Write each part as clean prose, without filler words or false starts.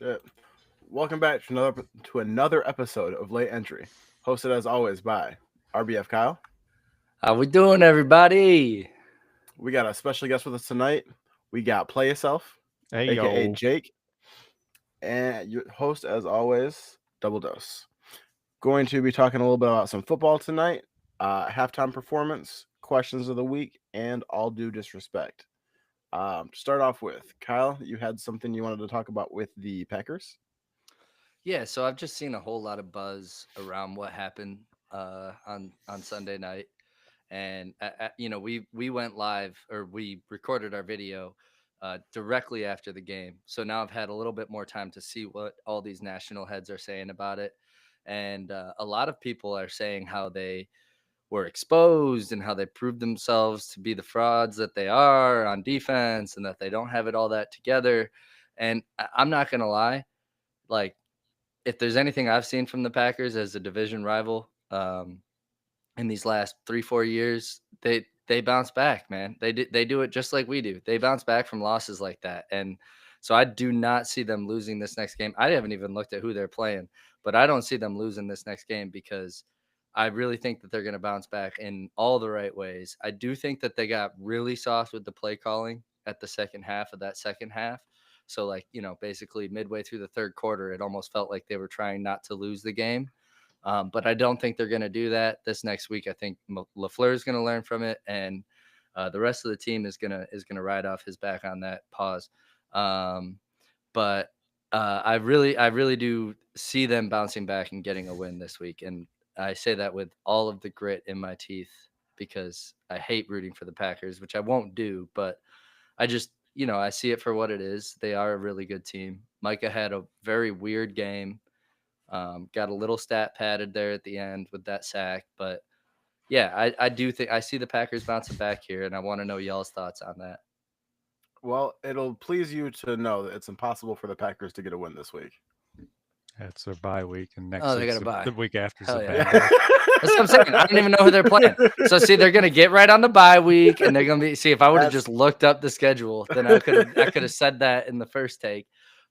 Shit. Welcome back to another episode of Late Entry, hosted as always by RBF Kyle. How we doing, everybody? We got a special guest with us tonight. We got Play Yourself, Hey aka yo. Jake, and your host as always, Double Dose. Going to be talking a little bit about some football tonight, halftime performance, questions of the week, and all due disrespect. To start off with, Kyle, you had something you wanted to talk about with the Packers. Yeah, so I've just seen a whole lot of buzz around what happened on Sunday night, and we went live, or we recorded our video directly after the game. So now I've had a little bit more time to see what all these national heads are saying about it, and a lot of people are saying how they were exposed and how they proved themselves to be the frauds that they are on defense, and that they don't have it all that together. And I'm not gonna lie, like, if there's anything I've seen from the Packers as a division rival, in these last 3-4 years, they bounce back, man. They do it just like we do. They bounce back from losses like that, and so I do not see them losing this next game. I haven't even looked at who they're playing, but I don't see them losing this next game because I really think that they're going to bounce back in all the right ways. I do think that they got really soft with the play calling at the second half of that second half. So, like, basically midway through the third quarter, it almost felt like they were trying not to lose the game. But I don't think they're going to do that this next week. I think LaFleur is going to learn from it, and the rest of the team is gonna ride off his back on that pause. Um, but I really do see them bouncing back and getting a win this week, and I say that with all of the grit in my teeth because I hate rooting for the Packers, which I won't do. But I just, I see it for what it is. They are a really good team. Micah had a very weird game. Got a little stat padded there at the end with that sack. But yeah, I do think I see the Packers bouncing back here, and I want to know y'all's thoughts on that. Well, it'll please you to know that it's impossible for the Packers to get a win this week. That's their bye week, and next Oh, they got week's to buy. the week after's Hell the yeah. Bengals. That's what I'm saying. I don't even know who they're playing. So see, they're gonna get right on the bye week, and they're gonna be. See, if I would have just looked up the schedule, then I could have said that in the first take.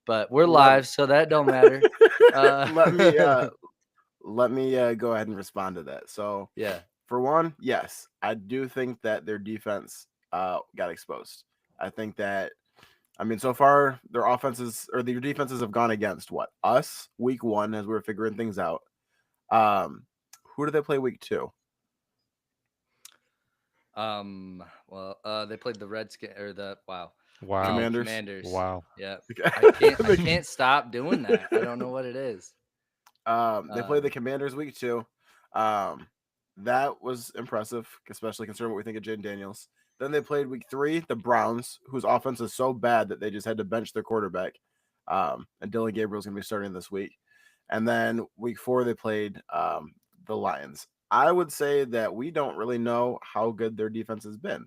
But we're live, so that don't matter. Let me go ahead and respond to that. So Yeah. For one, yes, I do think that their defense got exposed. I think that, I mean, so far their defenses have gone against what, us week 1 as we were figuring things out. Who do they play week 2? Well, they played the Redskins or the Wow. Commanders. Wow. Yeah. I can't stop doing that. I don't know what it is. They played the Commanders week 2. That was impressive, especially considering what we think of Jaden Daniels. Then they played week 3, the Browns, whose offense is so bad that they just had to bench their quarterback. And Dylan Gabriel's going to be starting this week. And then week 4, they played the Lions. I would say that we don't really know how good their defense has been.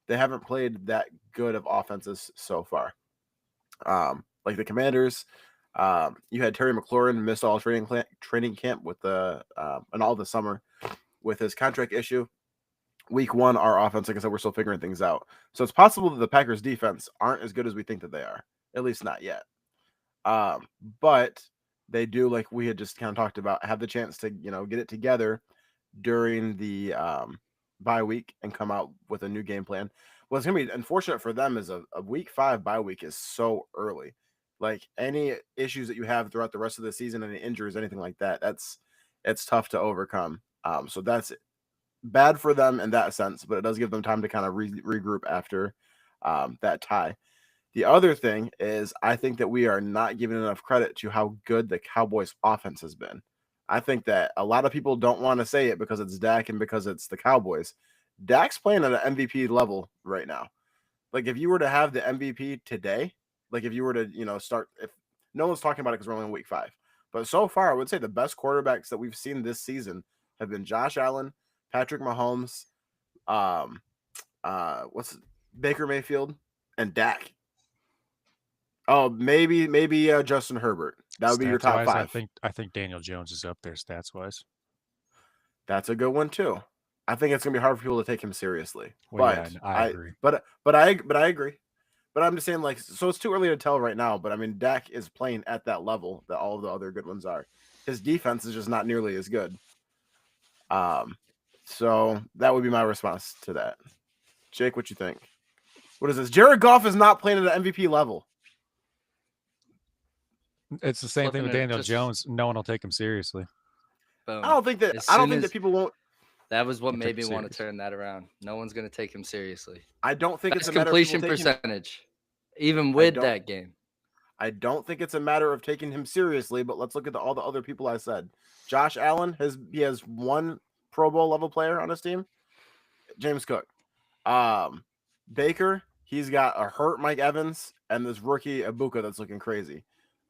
They haven't played that good of offenses so far. Like the Commanders, you had Terry McLaurin miss all training camp with and all the summer with his contract issue. Week 1, our offense, like I said, we're still figuring things out. So it's possible that the Packers defense aren't as good as we think that they are, at least not yet. But they do, like we had just kind of talked about, have the chance to, get it together during the bye week and come out with a new game plan. What's going to be unfortunate for them is a week 5 bye week is so early. Like any issues that you have throughout the rest of the season, any injuries, anything like that, it's tough to overcome. So that's bad for them in that sense, but it does give them time to kind of regroup after that tie. The other thing is I think that we are not giving enough credit to how good the Cowboys offense has been. I think that a lot of people don't want to say it because it's Dak and because it's the Cowboys. Dak's playing at an MVP level right now. Like if you were to have the MVP today, like if you were to, start, if no one's talking about it because we're only in week 5, but so far I would say the best quarterbacks that we've seen this season have been Josh Allen, Patrick Mahomes, Baker Mayfield, and Dak. Oh, maybe Justin Herbert. That would be your top 5. I think Daniel Jones is up there stats wise. That's a good one too. I think it's gonna be hard for people to take him seriously. Well, yeah, I agree. But I agree. But I'm just saying, like, so it's too early to tell right now. But I mean, Dak is playing at that level that all of the other good ones are. His defense is just not nearly as good. So that would be my response to that. Jake, what you think? What is this? Jared Goff is not playing at an MVP level. It's the same thing Flipping with it, Daniel just Jones. No one will take him seriously. boom. I don't think that. As I don't soon think as that people won't. that was what Take made him me want to serious. turn that around. No one's going to take him seriously. I don't think it's Best a matter of people completion taking. percentage, even with that game. I don't think it's a matter of taking him seriously, but let's look at all the other people I said. Josh Allen has one Pro Bowl level player on his team. James Cook. Baker, he's got a hurt Mike Evans and this rookie Ibuka that's looking crazy.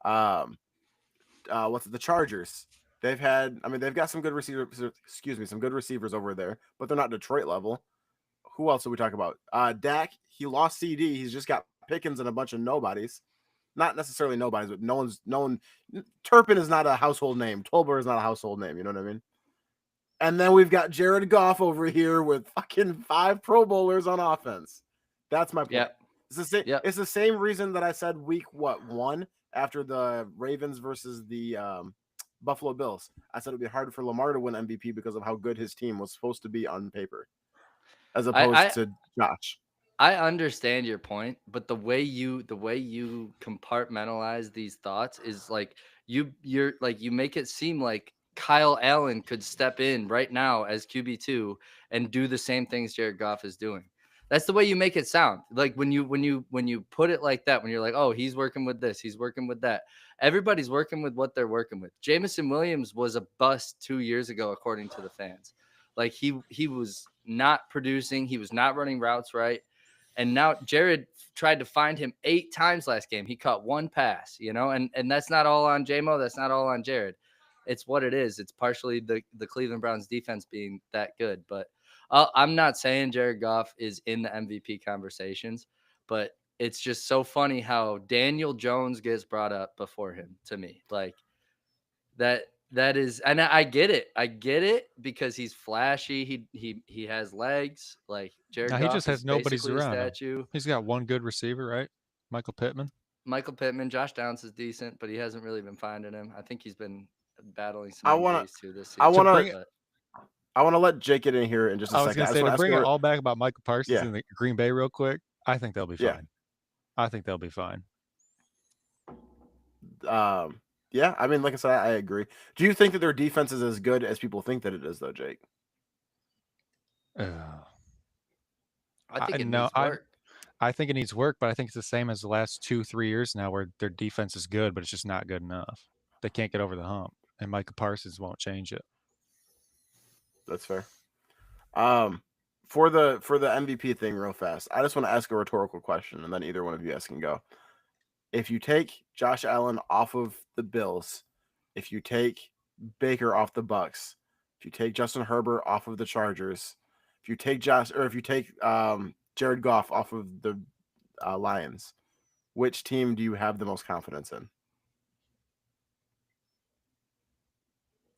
The Chargers? They've got some good receivers. Excuse me, some good receivers over there, but they're not Detroit level. Who else do we talk about? Dak, he lost CD. He's just got Pickens and a bunch of nobodies. Not necessarily nobodies, but no one. Turpin is not a household name. Tolbert is not a household name. You know what I mean? And then we've got Jared Goff over here with fucking 5 Pro Bowlers on offense. That's my point. Yep. It's the same. Yep. It's the same reason that I said week 1 after the Ravens versus the Buffalo Bills. I said it'd be hard for Lamar to win MVP because of how good his team was supposed to be on paper, as opposed to Josh. I understand your point, but the way you compartmentalize these thoughts is like you make it seem like Kyle Allen could step in right now as QB2 and do the same things Jared Goff is doing. That's the way you make it sound. Like when you put it like that, when you're like, oh, he's working with this, he's working with that. Everybody's working with what they're working with. Jamison Williams was a bust 2 years ago, according to the fans. Like he was not producing, he was not running routes right. And now Jared tried to find him 8 times last game. He caught 1 pass, and that's not all on JMO. That's not all on Jared. It's what it is. It's partially the Cleveland Browns defense being that good. But I'm not saying Jared Goff is in the MVP conversations, but it's just so funny how Daniel Jones gets brought up before him to me. Like that is, and I get it. I get it because he's flashy. He has legs. Like Jared Now, Goff he just has is nobody's basically a around him. statue. He's got one good receiver, right? Michael Pittman. Josh Downs is decent, but he hasn't really been finding him. I think he's been battling I some wanna- injuries too this season. I want but- to let Jake get in here in just a I was second. going to say, to ask bring it her- all back about Michael Parsons Yeah. in the Green Bay real quick, I think they'll be Yeah. fine. I think they'll be fine. Yeah, I mean, like I said, I agree. Do you think that their defense is as good as people think that it is, though, Jake? I think it no, needs work. I think it needs work, but I think it's the same as the last 2-3 years now, where their defense is good, but it's just not good enough. They can't get over the hump, and Micah Parsons won't change it. That's fair. For the MVP thing, real fast, I just want to ask a rhetorical question, and then either one of you guys can go. If you take Josh Allen off of the Bills, if you take Baker off the Bucks, if you take Justin Herbert off of the Chargers, if you take Jared Goff off of the Lions, which team do you have the most confidence in?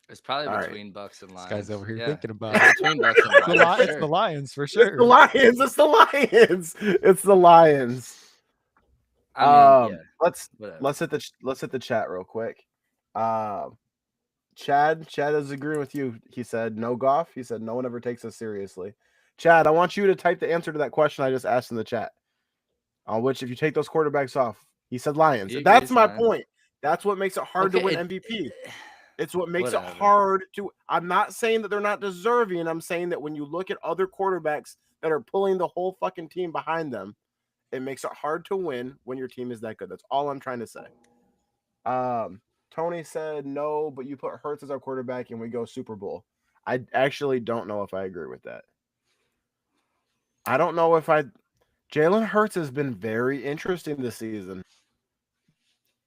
It's probably All between Bucks and Lions. This guy's over here Yeah. thinking about It's it. between Bucks and Lions. It's the Lions for sure. It's the Lions. It's the Lions. It's the Lions. I mean, yeah. Whatever. Let's hit the chat real quick. Chad is agreeing with you. He said no Goff. He said no one ever takes us seriously. Chad, I want you to type the answer to that question I just asked in the chat. On which, if you take those quarterbacks off, he said Lions. That's my point. That's what makes it hard to win MVP. It's what makes it hard to. I'm not saying that they're not deserving. I'm saying that when you look at other quarterbacks that are pulling the whole fucking team behind them, it makes it hard to win when your team is that good. That's all I'm trying to say. Tony said no, but you put Hurts as our quarterback and we go Super Bowl. I actually don't know if I agree with that. I don't know if Jalen Hurts has been very interesting this season.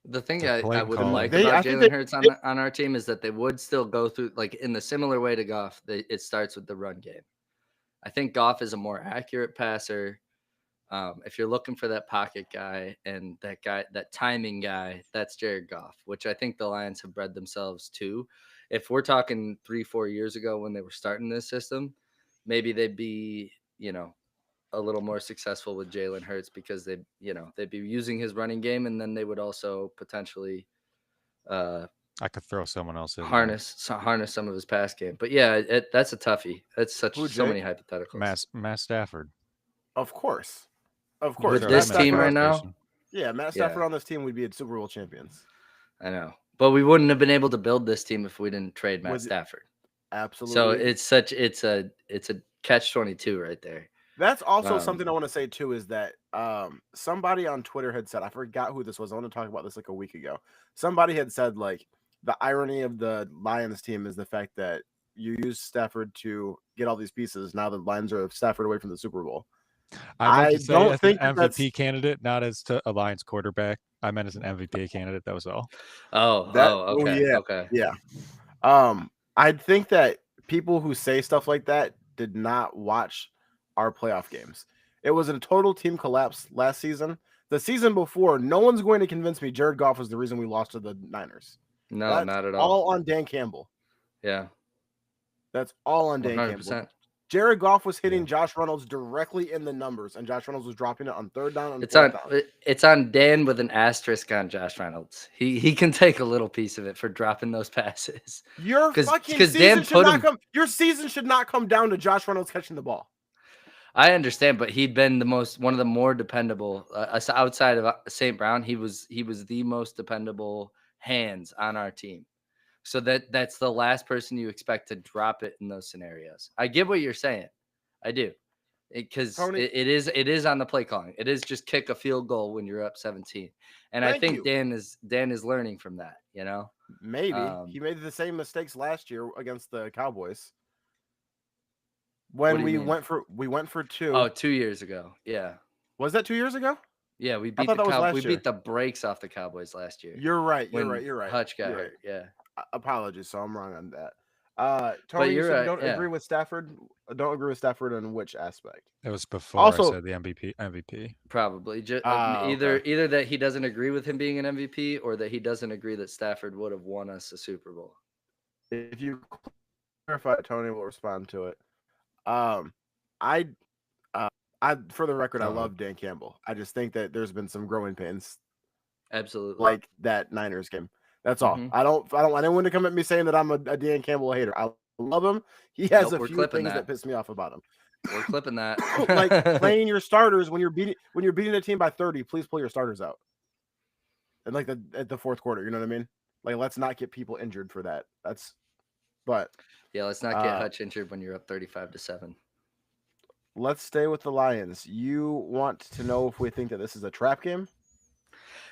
The thing I would like I about think Jalen Hurts on our team is that they would still go through, like in the similar way to Goff, it starts with the run game. I think Goff is a more accurate passer. If you're looking for that pocket guy and that timing guy, that's Jared Goff, which I think the Lions have bred themselves to. If we're talking 3-4 years ago when they were starting this system, maybe they'd be, a little more successful with Jalen Hurts because they'd be using his running game, and then they would also potentially I could throw someone else in there. harness some of his pass game. But yeah, that's a toughie. That's Who, so many Jake? hypotheticals. Matt Stafford. Of course. Of You course. With throw Matt this him in the team Stafford, right now, conversation. yeah, Matt Yeah. Stafford on this team would be Super Bowl champions. I know. But we wouldn't have been able to build this team if we didn't trade Matt With- Stafford. So Absolutely. it's a catch-22 right there. That's also something I want to say too, is that somebody on Twitter had said, I forgot who this was. I want to talk about this like a week ago. Somebody had said, like, the irony of the Lions team is the fact that you use Stafford to get all these pieces. Now the Lions are Stafford away from the Super Bowl. I meant to say don't as think an that's- MVP candidate, not as a Lions quarterback. I meant as an MVP candidate. That was all. Okay. yeah. Okay. Yeah. I think that people who say stuff like that did not watch our playoff games. It was a total team collapse last season. The season before, no one's going to convince me Jared Goff was the reason we lost to the Niners. No, That's not at all. all on Dan Campbell. Yeah. That's all on Dan 100%. Campbell. Jared Goff was hitting Josh Reynolds directly in the numbers, and Josh Reynolds was dropping it on third down and fourth down. It's on Dan with an asterisk on Josh Reynolds. He can take a little piece of it for dropping those passes. Your fucking 'cause season Dan should put not him- come. Your season should not come down to Josh Reynolds catching the ball. I understand, but he'd been one of the more dependable outside of St. Brown. He was the most dependable hands on our team. So that's the last person you expect to drop it in those scenarios. I get what you're saying. I do. Because it is on the play calling. It is just kick a field goal when you're up 17. And I think Dan is learning from that, you know? Maybe. He made the same mistakes last year against the Cowboys. When we went for 2. Oh, 2 years ago. Yeah. Was that 2 years ago? Yeah, we I beat thought that was last we year. beat the brakes off the Cowboys last year. You're right. when You're right. Hutch got You're hurt. Yeah. Apologies, so I'm wrong on that. Tony, you're you said right, you don't yeah. agree with Stafford. Don't agree with Stafford on which aspect? It was before Also- I said the MVP. Probably okay. either that he doesn't agree with him being an MVP or that he doesn't agree that Stafford would have won us a Super Bowl. If you clarify, Tony will respond to it. I for the record, I love Dan Campbell. I just think that there's been some growing pains, Absolutely. like that Niners game. That's all. Mhm. I don't want anyone to come at me saying that I'm a Dan Campbell hater. I love him. He has Nope, a we're few clipping things that that. piss me off about him. We're clipping that. Like playing your starters when you're beating a team by 30. Please pull your starters out. And like at the fourth quarter, you know what I mean? Like, let's not get people injured for that. Yeah, let's not get Hutch injured when you're up 35-7. Let's stay with the Lions. You want to know if we think that this is a trap game?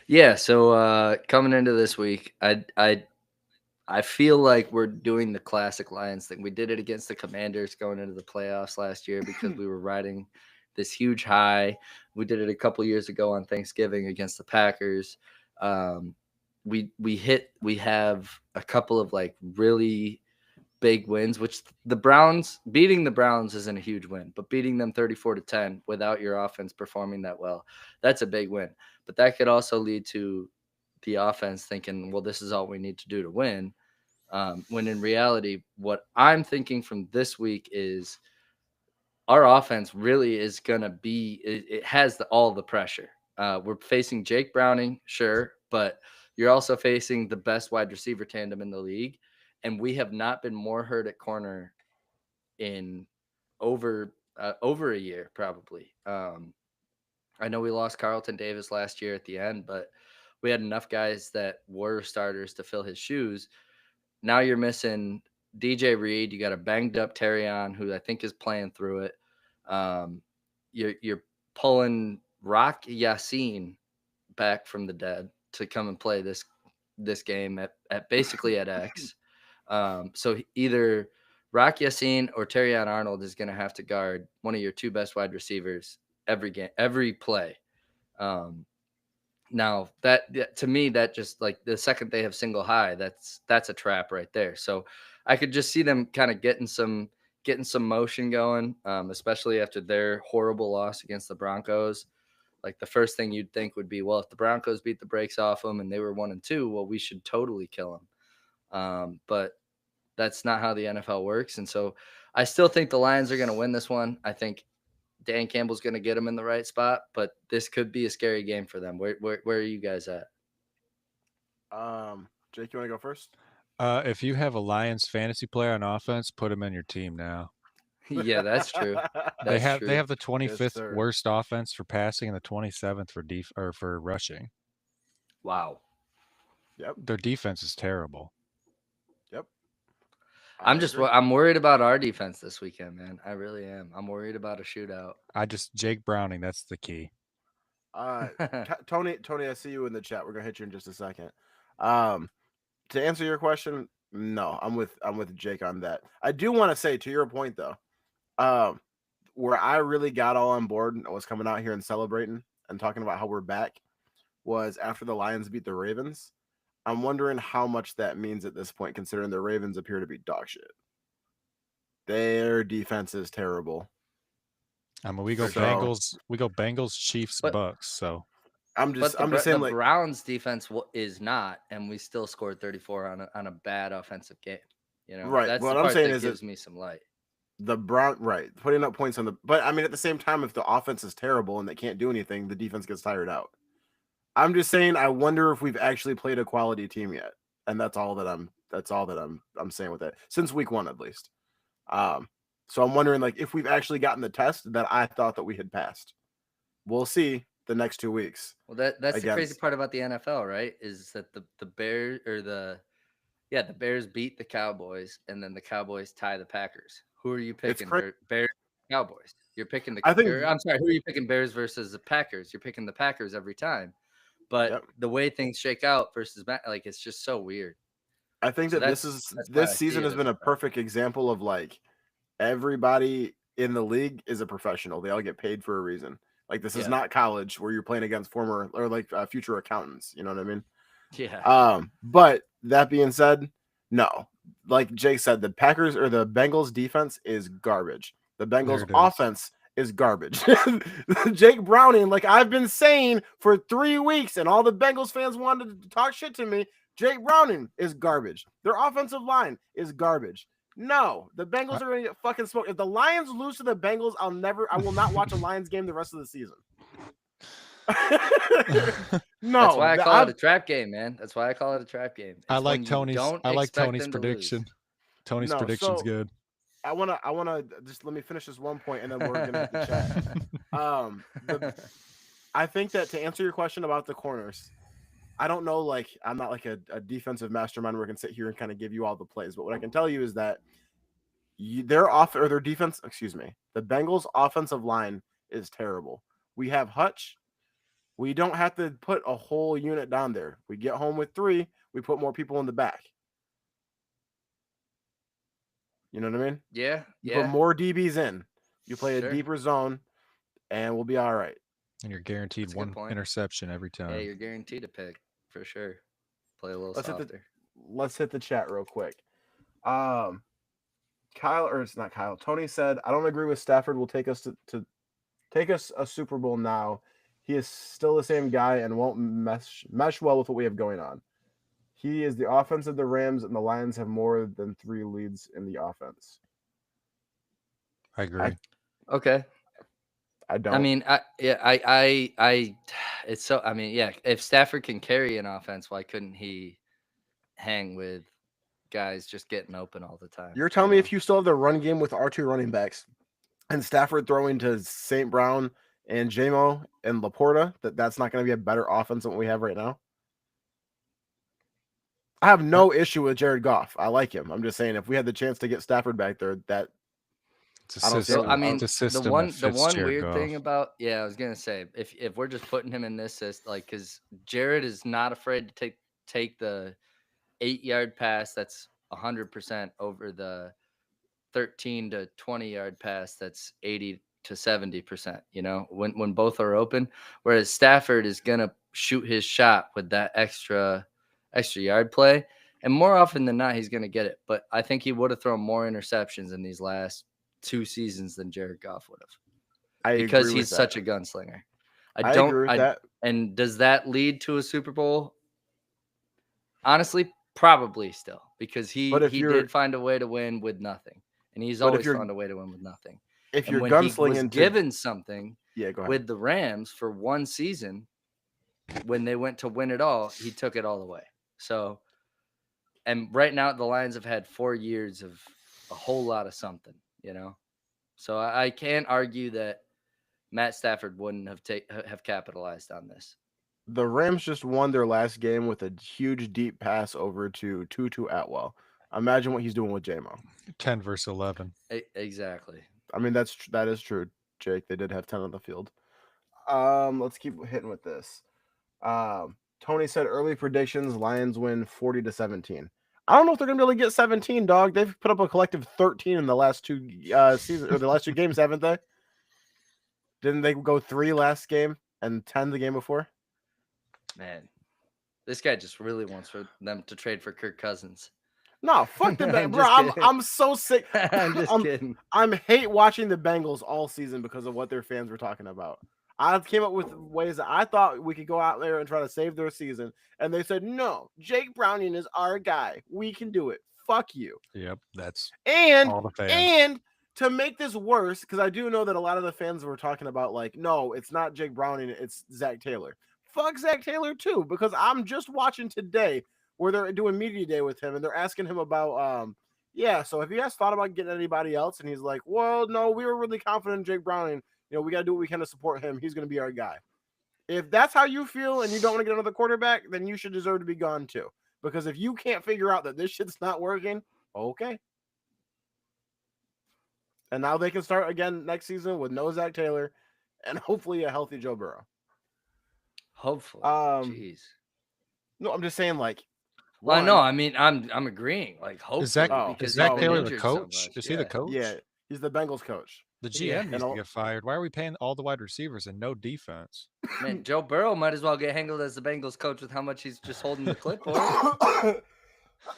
Yeah, so coming into this week, I feel like we're doing the classic Lions thing. We did it against the Commanders going into the playoffs last year because we were riding this huge high. We did it a couple years ago on Thanksgiving against the Packers. We have a couple of like really big wins, which beating the Browns isn't a huge win, but beating them 34-10 without your offense performing that well, that's a big win. But that could also lead to the offense thinking, well, this is all we need to do to win. When in reality, what I'm thinking from this week is our offense really is going to be, it has all the pressure. We're facing Jake Browning, sure, but you're also facing the best wide receiver tandem in the league. And we have not been more hurt at corner in over a year, probably. I know we lost Carlton Davis last year at the end, but we had enough guys that were starters to fill his shoes. Now you're missing DJ Reed. You got a banged up Terrion, who I think is playing through it. You're pulling Rock Yassin back from the dead to come and play this game at basically at X. So either Rock Yassin or Terrion Arnold is going to have to guard one of your two best wide receivers every game, every play. Now that to me, that just like the second they have single high, that's a trap right there. So I could just see them kind of getting some motion going, especially after their horrible loss against the Broncos. Like the first thing you'd think would be, well, if the Broncos beat the brakes off them and they were 1-2, well, we should totally kill them. But that's not how the NFL works. And so I still think the Lions are going to win this one. I think Dan Campbell's going to get them in the right spot, but this could be a scary game for them. Where are you guys at? Jake, you want to go first? If you have a Lions fantasy player on offense, put him in your team now. Yeah, that's true. They That's have true. they have the Yes, 25th sir. worst offense for passing and the 27th for rushing. Wow. Yep. Their defense is terrible. Yep. I agree. I'm worried about our defense this weekend, man. I really am. I'm worried about a shootout. Jake Browning, that's the key. Tony, I see you in the chat. We're gonna hit you in just a second. To answer your question, no, I'm with Jake on that. I do want to say, to your point though, where I really got all on board and was coming out here and celebrating and talking about how we're back was after the Lions beat the Ravens. I'm wondering how much that means at this point, considering the Ravens appear to be dog shit. Their defense is terrible. I mean, we go Bengals, Chiefs, Bucks. So I'm just saying, the like, Browns defense is not, and we still scored 34 on a bad offensive game. You know, right. That's What the I'm part saying that is gives me some light. The putting up points on but I mean, at the same time, if the offense is terrible and they can't do anything, the defense gets tired out. I'm just saying, I wonder if we've actually played a quality team yet, and that's all that I'm saying with it since week 1 at least. So I'm wondering, like, if we've actually gotten the test that I thought that we had passed. We'll see the next 2 weeks. Well, that's the crazy part about the NFL, right? Is that the Bears the Bears beat the Cowboys, and then the Cowboys tie the Packers. Who are you picking? Bears, Cowboys. You're picking who are you picking? Bears versus the Packers. You're picking the Packers every time. But the way things shake out versus like, it's just so weird. I think that this season has been a perfect example of, like, everybody in the league is a professional. They all get paid for a reason. Like, this is not college where you're playing against former or future accountants. You know what I mean? Yeah. But that being said, no. Like Jake said, the Packers or the Bengals defense is garbage. The Bengals offense is garbage. Jake Browning, like I've been saying for 3 weeks, and all the Bengals fans wanted to talk shit to me. Jake Browning is garbage. Their offensive line is garbage. No, the Bengals are going to get fucking smoked. If the Lions lose to the Bengals, I will not watch a Lions game the rest of the season. No, that's why I call it a trap game, man. That's why I call it a trap game. I like Tony's prediction. Tony's prediction's good. I wanna just let me finish this one point, and then we're gonna hit the chat. I think that to answer your question about the corners, I don't know, like, I'm not like a defensive mastermind where I can sit here and kind of give you all the plays, but what I can tell you is that their defense, the Bengals offensive line is terrible. We have Hutch. We don't have to put a whole unit down there. We get home with 3. We put more people in the back. You know what I mean? Yeah. You put more DBs in. You play a deeper zone, and we'll be all right. And you're guaranteed 1 interception every time. Yeah, you're guaranteed a pick for sure. Play a little softer. Let's hit the chat real quick. Kyle, or it's not Kyle. Tony said, "I don't agree with Stafford will take us to take us a Super Bowl now. He is still the same guy and won't mesh well with what we have going on. He is the offense of the Rams, and the Lions have more than 3 leads in the offense." I agree. Okay. I don't. I mean, it's so. I mean, yeah. If Stafford can carry an offense, why couldn't he hang with guys just getting open all the time? You're telling me if you still have the run game with our 2 running backs, and Stafford throwing to St. Brown and JMO and Laporta, that's not going to be a better offense than what we have right now? I have no issue with Jared Goff. I like him. I'm just saying, if we had the chance to get Stafford back there, that I don't see. I mean, the one weird thing about I was gonna say, if we're just putting him in this system, like, because Jared is not afraid to take the 8-yard pass that's 100% over the 13 to 20-yard pass that's 80 to 70%. You know, when both are open, whereas Stafford is gonna shoot his shot with that extra yard play, and more often than not, he's gonna get it. But I think he would have thrown more interceptions in these last 2 seasons than Jared Goff would have, because he's such a gunslinger. I agree with that. And does that lead to a Super Bowl? Honestly, probably still, because he did find a way to win with nothing, and he's always found a way to win with nothing. if And you're when he was gunslinging given something go ahead. with the Rams for one season, when they went to win it all, he took it all away. So, and right now the Lions have had 4 years of a whole lot of something, you know. So I can't argue that Matt Stafford wouldn't have capitalized on this. The Rams just won their last game with a huge deep pass over to Tutu Atwell. Imagine what he's doing with J-Mo. 10 versus 11. Exactly. I mean, that is true, Jake. They did have 10 on the field. Let's keep hitting with this. Tony said early predictions: Lions win 40-17. I don't know if they're gonna be able to get 17, dog. They've put up a collective 13 in the last two seasons or the last two games, haven't they? Didn't they go 3 last game and 10 the game before? Man, this guy just really wants for them to trade for Kirk Cousins. No, fuck the Bengals, bro. I'm so sick. I'm just kidding. I'm hate watching the Bengals all season because of what their fans were talking about. I came up with ways that I thought we could go out there and try to save their season, and they said, "No, Jake Browning is our guy. We can do it. Fuck you." Yep, that's all the fans. And to make this worse, because I do know that a lot of the fans were talking about, like, no, it's not Jake Browning, it's Zach Taylor. Fuck Zach Taylor too, because I'm just watching today where they're doing media day with him, and they're asking him about, so have you guys thought about getting anybody else? And he's like, well, no, we were really confident in Jake Browning. You know, we got to do what we can to support him. He's going to be our guy. If that's how you feel and you don't want to get another quarterback, then you should deserve to be gone too. Because if you can't figure out that this shit's not working, okay. And now they can start again next season with no Zach Taylor and hopefully a healthy Joe Burrow. Hopefully. Jeez. No, I'm just saying, like, well, no, I mean, I'm agreeing. Like, hopefully, is Zach Taylor the coach? Is he the coach? Yeah, he's the Bengals coach. The GM needs to get fired. Why are we paying all the wide receivers and no defense? Man, Joe Burrow might as well get handled as the Bengals coach with how much he's just holding the clipboard. What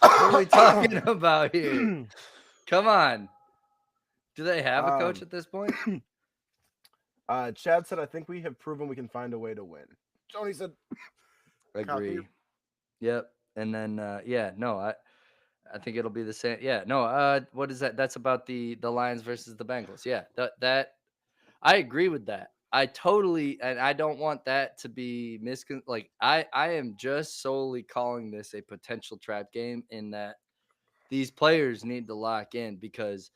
are we talking about here? Come on. Do they have a coach at this point? Chad said, I think we have proven we can find a way to win. Tony said, agree. Yep. And then, I think it'll be the same. Yeah. No. What is that? That's about the Lions versus the Bengals. Yeah. That I agree with that. I totally, and I don't want that to be like I am just solely calling this a potential trap game in that these players need to lock in because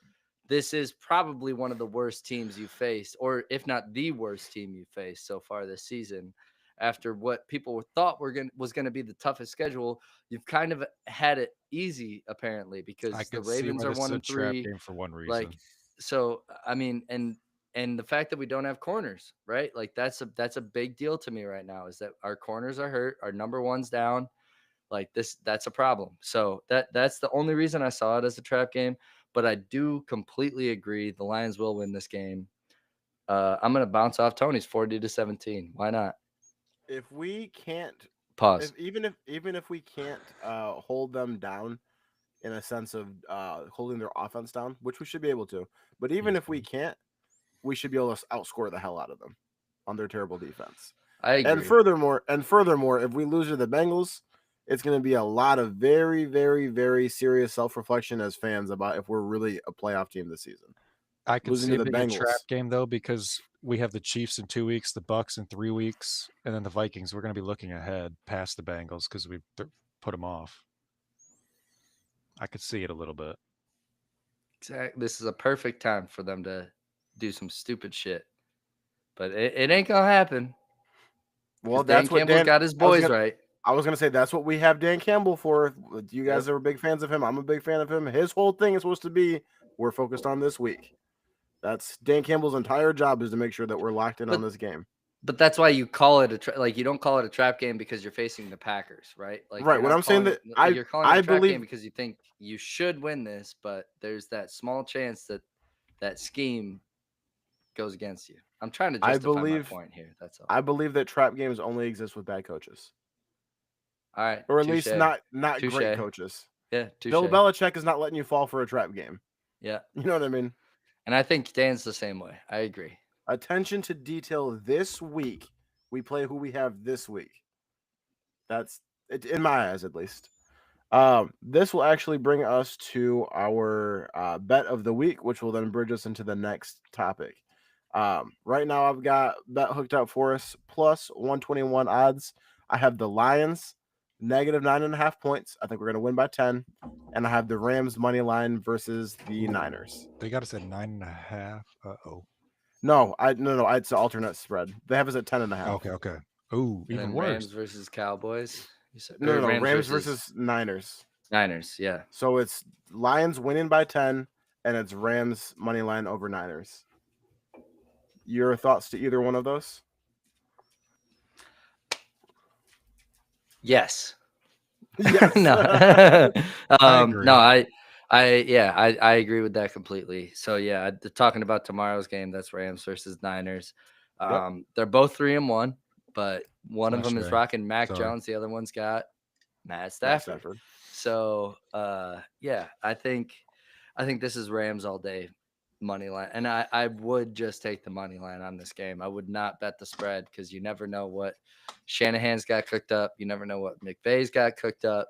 this is probably one of the worst teams you faced, or if not the worst team you faced so far this season. After what people thought was going to be the toughest schedule, you've kind of had it easy apparently because the Ravens are 1-3 game for one reason. Like, so I mean, and the fact that we don't have corners, right? Like that's a big deal to me right now. Is that our corners are hurt, our number one's down. Like that's a problem. So that's the only reason I saw it as a trap game. But I do completely agree the Lions will win this game. I'm gonna bounce off Tony's 40-17. Why not? If we can't pause, even if we can't hold them down in a sense of holding their offense down, which we should be able to, but even if we can't, we should be able to outscore the hell out of them on their terrible defense. I agree. And furthermore, if we lose to the Bengals, it's going to be a lot of very, very, very serious self-reflection as fans about if we're really a playoff team this season. I could see it being a trap game though, because we have the Chiefs in 2 weeks, the Bucks in 3 weeks, and then the Vikings. We're going to be looking ahead past the Bengals because we put them off. I could see it a little bit. Exactly. This is a perfect time for them to do some stupid shit, but it ain't gonna happen. Well, that's what Campbell's got his boys right. I was gonna say that's what we have Dan Campbell for. You guys are big fans of him. I'm a big fan of him. His whole thing is supposed to be we're focused on this week. That's Dan Campbell's entire job is to make sure that we're locked in on this game. But that's why you call it you don't call it a trap game because you're facing the Packers, right? Like right. What I'm saying that you're calling it a trap game because you think you should win this, but there's that small chance that scheme goes against you. I'm trying to justify my point here. That's all. I believe that trap games only exist with bad coaches. All right. Or at least not great coaches. Yeah. Bill Belichick is not letting you fall for a trap game. Yeah. You know what I mean? And I think Dan's the same way. I agree. Attention to detail this week. We play who we have this week. That's it, in my eyes, at least. This will actually bring us to our bet of the week, which will then bridge us into the next topic. Right now, I've got bet hooked up for us plus 121 odds. I have the Lions negative 9.5 points. I think we're going to win by 10. And I have the Rams money line versus the Niners. They got us at 9.5. Uh-oh. No, it's an alternate spread. They have us at 10.5. Okay. Ooh, even worse. Rams versus Cowboys. You said, no, Rams versus Niners. Niners, yeah. So it's Lions winning by 10, and it's Rams money line over Niners. Your thoughts to either one of those? Yes. Yes. No. I agree with that completely. So yeah, talking about tomorrow's game, that's Rams versus Niners. They're both 3-1, but one of them is rocking Mac Jones, the other one's got Matt Stafford. So I think this is Rams all day money line, and I would just take the money line on this game. I would not bet the spread because you never know what Shanahan's got cooked up. You never know what McVay's got cooked up.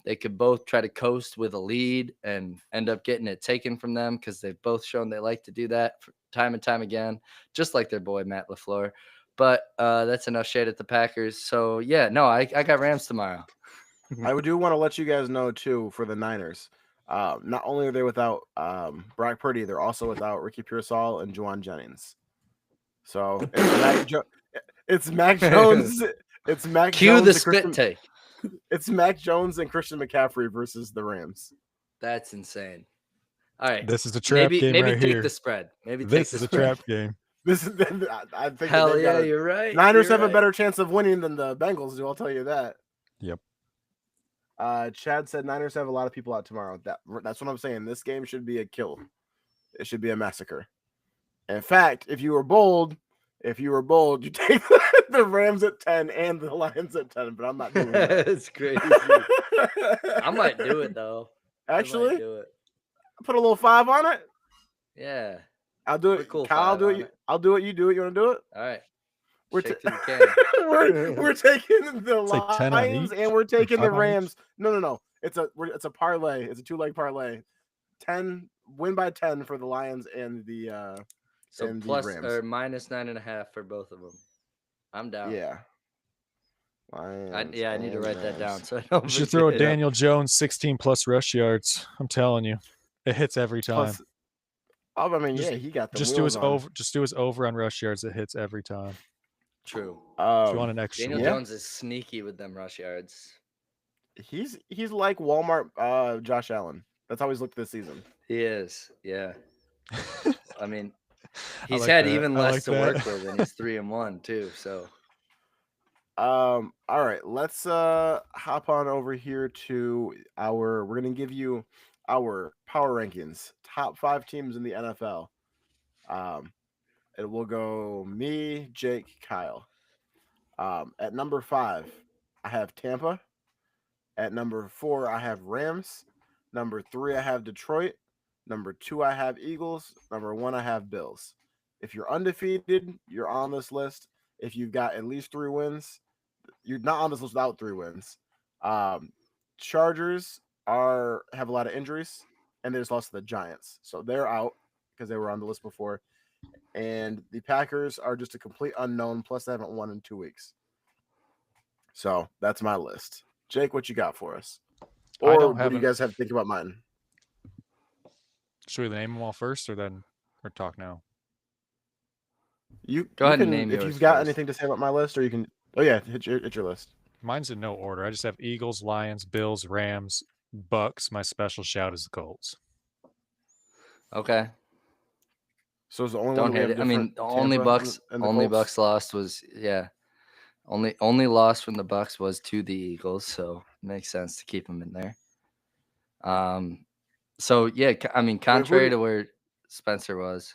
They could both try to coast with a lead and end up getting it taken from them because they've both shown they like to do that time and time again, just like their boy Matt LaFleur. But that's enough shade at the Packers. So I got Rams tomorrow. I do want to let you guys know too for the Niners. Not only are they without Brock Purdy, they're also without Ricky Pearsall and Juwan Jennings. So it's Mac Jones. It's Mac Cue Jones. The spit take. It's Mac Jones and Christian McCaffrey versus the Rams. That's insane. All right, this is a trap game maybe right take here. The spread. Maybe this is a trap game. This is. I think. Hell yeah, you're right. Niners have a better chance of winning than the Bengals do. I'll tell you that. Yep. Chad said Niners have a lot of people out tomorrow. That's what I'm saying. This game should be a kill. It should be a massacre. In fact, if you were bold, you take the Rams at 10 and the Lions at 10. But I'm not doing that. That's crazy. I might do it though. Actually, do it. Put a little 5 on it. Yeah, I'll do it. Cool. Kyle, I'll do it. I'll do it. You do it. You want to do it? All right. We're we're taking the Lions and we're taking the Rams. No. It's a parlay. It's a 2-leg parlay. 10 win by 10 for the Lions and the and plus the Rams. or minus 9.5 for both of them. I'm down. Yeah. I need to write that down. So I don't you should throw Daniel Jones 16 plus rush yards. I'm telling you, it hits every time. He got the just do his over. Just do his over on rush yards. It hits every time. True. If you want an extra. Daniel Jones is sneaky with them rush yards. He's like Walmart Josh Allen. That's how he's looked this season. He is. Yeah. I mean, he's had even less to work with, and he's 3-1 too. So. All right, let's hop on over here to we're gonna give you our power rankings, top 5 teams in the NFL. It will go me, Jake, Kyle. At number 5, I have Tampa. At number 4, I have Rams. Number 3, I have Detroit. Number 2, I have Eagles. Number 1, I have Bills. If you're undefeated, you're on this list. If you've got at least 3 wins, you're not on this list without 3 wins. Chargers have a lot of injuries, and they just lost to the Giants. So they're out because they were on the list before. And the Packers are just a complete unknown, plus they haven't won in 2 weeks. So that's my list. Jake, what you got for us? Or what do you guys have to think about mine? Should we name them all first or talk now? You go ahead and name if you've got anything to say about my list, or you can. Oh yeah, hit your list. Mine's in no order. I just have Eagles, Lions, Bills, Rams, Bucks. My special shout is the Colts. Okay. So it's the only Don't hate it. I mean, the only Bucks lost was only loss from the Bucks was to the Eagles, so it makes sense to keep them in there. So yeah, I mean, contrary to where Spencer was,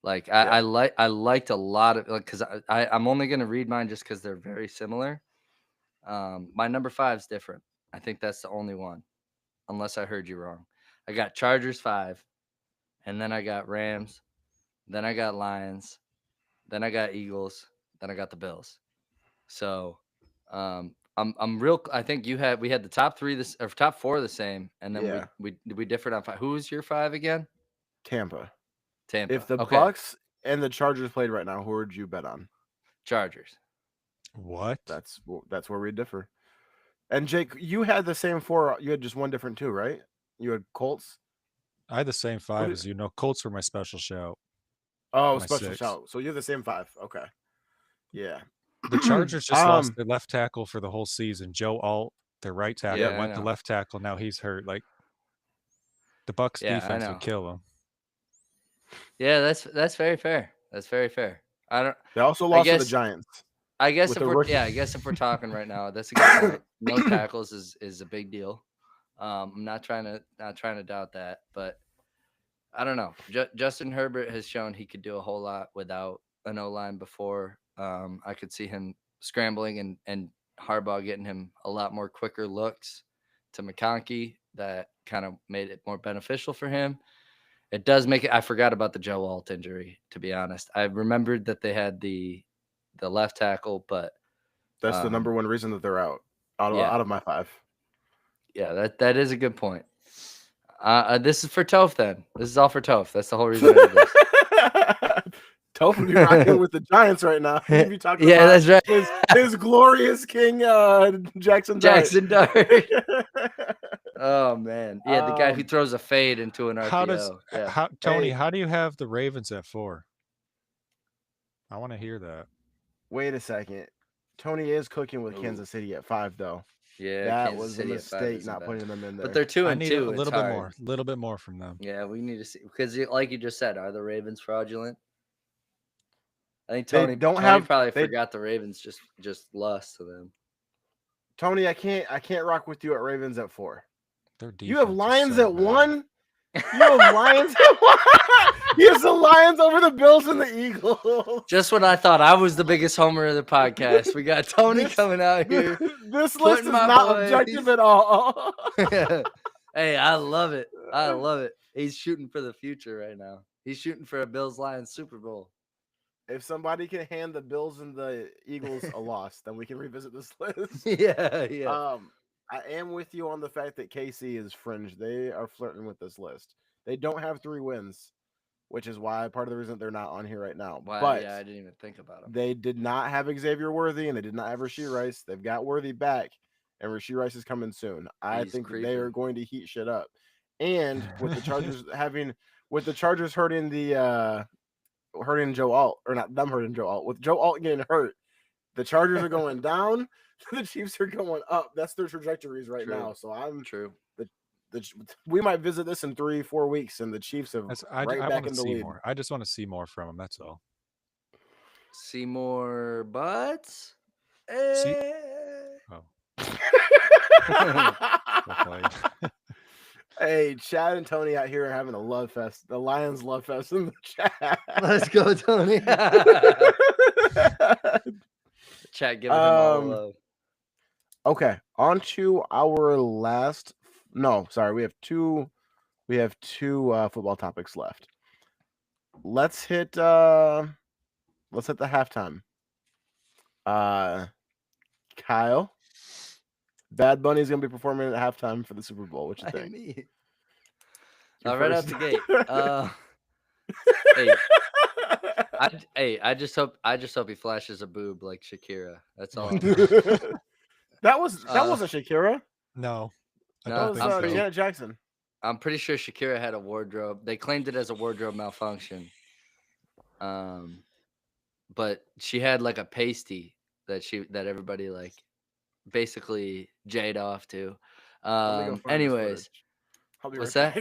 like I liked a lot of because I'm only gonna read mine just because they're very similar. My number 5 is different. I think that's the only one, unless I heard you wrong. I got Chargers 5, and then I got Rams. Then I got Lions. Then I got Eagles. Then I got the Bills. So I'm I'm real. I think we had the top 3 or top 4 the same, and then Yeah. we differed on 5. Who was your 5 again? Tampa. Tampa. If the Okay. Bucks and the Chargers played right now, who would you bet on? Chargers. What? That's where we differ. And Jake, you had the same 4. You had just one different 2, right? You had Colts. I had the same 5 as you. No, Colts were my special shout. Oh, My special 6. shout. So you're the same 5. Okay. Yeah. The Chargers just lost their left tackle for the whole season. Joe Alt, their right tackle, went to left tackle. Now he's hurt. Like the Bucks defense would kill him. Yeah, that's very fair. That's very fair. They also lost to the Giants. I guess if we're talking right now, that's a good point. No tackles is a big deal. I'm not trying to doubt that, but I don't know. Justin Herbert has shown he could do a whole lot without an O-line before. I could see him scrambling and Harbaugh getting him a lot more quicker looks to McAfee that kind of made it more beneficial for him. It does make it. I forgot about the Joe Alt injury, to be honest. I remembered that they had the left tackle, but that's the number one reason that they're out of my 5. Yeah, that is a good point. This is for Toph then. This is all for Toph. That's the whole reason I did this. Toph would be rocking with the Giants right now. He'd be talking about that's right. his glorious king, Jackson Dart. Oh man, yeah, the guy who throws a fade into an RPO. Tony? How do you have the Ravens at 4? I want to hear that. Wait a second. Tony is cooking with Kansas City at 5, though. Yeah, that Kansas was City a mistake not putting them in there. But they're 2-2. I need a little bit more from them. Yeah, we need to see because, like you just said, are the Ravens fraudulent? I think Tony probably forgot the Ravens just lost to them. Tony, I can't rock with you at Ravens at 4. You have Lions at 1. You have Lions at 1. You have the Lions over the Bills and the Eagles. Just when I thought I was the biggest homer of the podcast, we got Tony coming out here. This list is not objective at all. Hey, I love it. I love it. He's shooting for the future right now. He's shooting for a Bills-Lions Super Bowl. If somebody can hand the Bills and the Eagles a loss, then we can revisit this list. Yeah. I am with you on the fact that KC is fringe. They are flirting with this list. They don't have 3 wins, which is why part of the reason they're not on here right now. Wow, but yeah, I didn't even think about them. They did not have Xavier Worthy, and they did not have Rashee Rice. They've got Worthy back, and Rashee Rice is coming soon. I think they are going to heat shit up. And with the Chargers hurting hurting Joe Alt, or not them hurting Joe Alt, with Joe Alt getting hurt, the Chargers are going down. The Chiefs are going up. That's their trajectories right now. So I'm true. We might visit this in 3-4 weeks, and the Chiefs have back in the lead. More. I just want to see more from them. That's all. See more butts. Oh. Hey, Chad and Tony out here are having a love fest. The Lions love fest in the chat. Let's go, Tony. Chat giving him all the love. Okay, on to our last. No, sorry, we have two football topics left. Let's hit the halftime. Kyle, Bad Bunny's gonna be performing at halftime for the Super Bowl. What you think? Right out the gate. I just hope he flashes a boob like Shakira. That's all. That wasn't Shakira. No, that was Janet Jackson. I'm pretty sure Shakira had a wardrobe. They claimed it as a wardrobe malfunction. But she had like a pasty that everybody like basically jade off to. Anyways, what's that?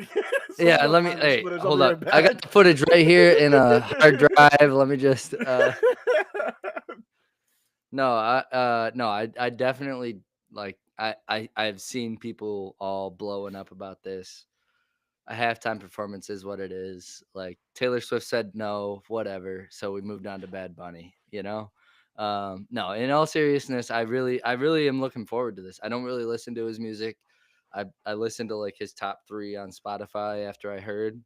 Yeah, let me. Hey, hold up. I got the footage right here in a hard drive. Let me just. No, I definitely like. I've seen people all blowing up about this. A halftime performance is what it is. Like Taylor Swift said no, whatever. So we moved on to Bad Bunny. No, in all seriousness, I really am looking forward to this. I don't really listen to his music. I listened to like his top 3 on Spotify after I heard,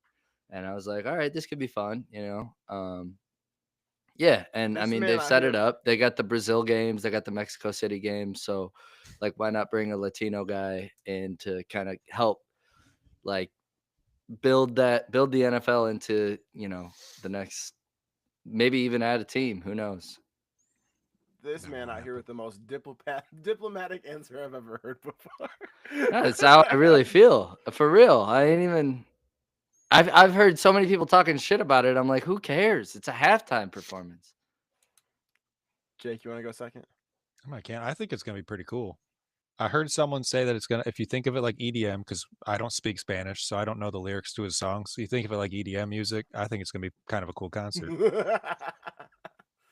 and I was like, all right, this could be fun. Yeah, and I This mean man they've out set here. it up. They got the Brazil games, they got the Mexico City games. So, like, why not bring a Latino guy in to kind of help, like, build the NFL into the next, maybe even add a team. Who knows? This man out here with the most diplomatic answer I've ever heard before. That's how I really feel. For real. I ain't even. I've heard so many people talking shit about it. I'm like, who cares? It's a halftime performance. Jake, you want to go second? I can't. I think it's gonna be pretty cool. I heard someone say that it's gonna. If you think of it like EDM, because I don't speak Spanish, so I don't know the lyrics to his songs. So you think of it like EDM music. I think it's gonna be kind of a cool concert.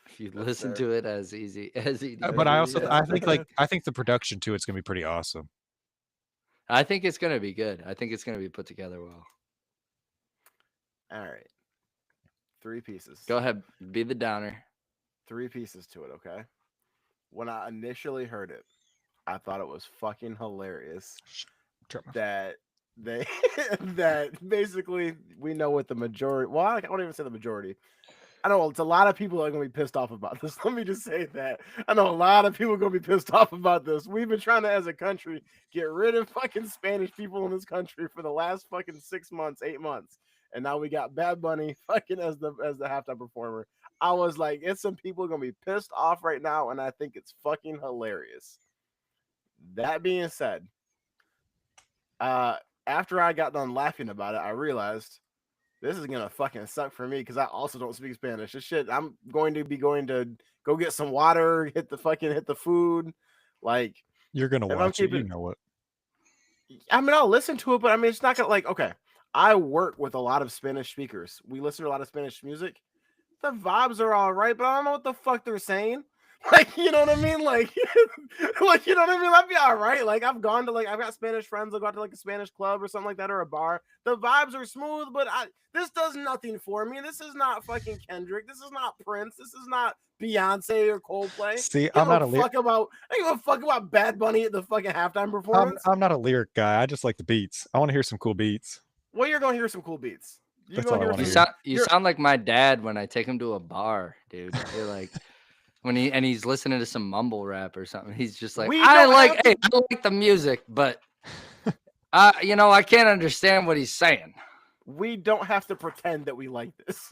If you listen to it as easy as EDM. But I also Yeah. I think the production to it's gonna be pretty awesome. I think it's gonna be good. I think it's gonna be put together well. All right. 3 pieces. Go ahead, be the downer. 3 pieces to it, okay? When I initially heard it, I thought it was fucking hilarious that they that basically we know what the majority. Well, I won't even say the majority. I know it's a lot of people are gonna be pissed off about this. Let me just say that. I know a lot of people are gonna be pissed off about this. We've been trying to, as a country, get rid of fucking Spanish people in this country for the last fucking 6 months, 8 months. And now we got Bad Bunny fucking as the halftime performer. I was like, it's some people gonna be pissed off right now, and I think it's fucking hilarious. That being said, after I got done laughing about it, I realized this is gonna fucking suck for me because I also don't speak Spanish. This shit, I'm going to go get some water, hit the food. Like, you're gonna watch it, you know what? I mean, I'll listen to it, but I mean, it's not gonna, like, okay. I work with a lot of Spanish speakers. We listen to a lot of Spanish music. The vibes are all right, but I don't know what the fuck they're saying. Like, you know what I mean? Like, like, you know what I mean? That'd be all right. Like, I've got Spanish friends. I'll go out to like a Spanish club or something like that, or a bar. The vibes are smooth, but this does nothing for me. This is not fucking Kendrick. This is not Prince. This is not Beyonce or Coldplay. See, I'm not a I give a fuck about Bad Bunny at the fucking halftime performance. I'm not a lyric guy. I just like the beats. I want to hear some cool beats. Well, you're gonna hear some cool beats. That's all I want to hear. You sound like my dad when I take him to a bar, dude. You're like, when he's listening to some mumble rap or something, he's just like, I like the music, but I can't understand what he's saying. We don't have to pretend that we like this.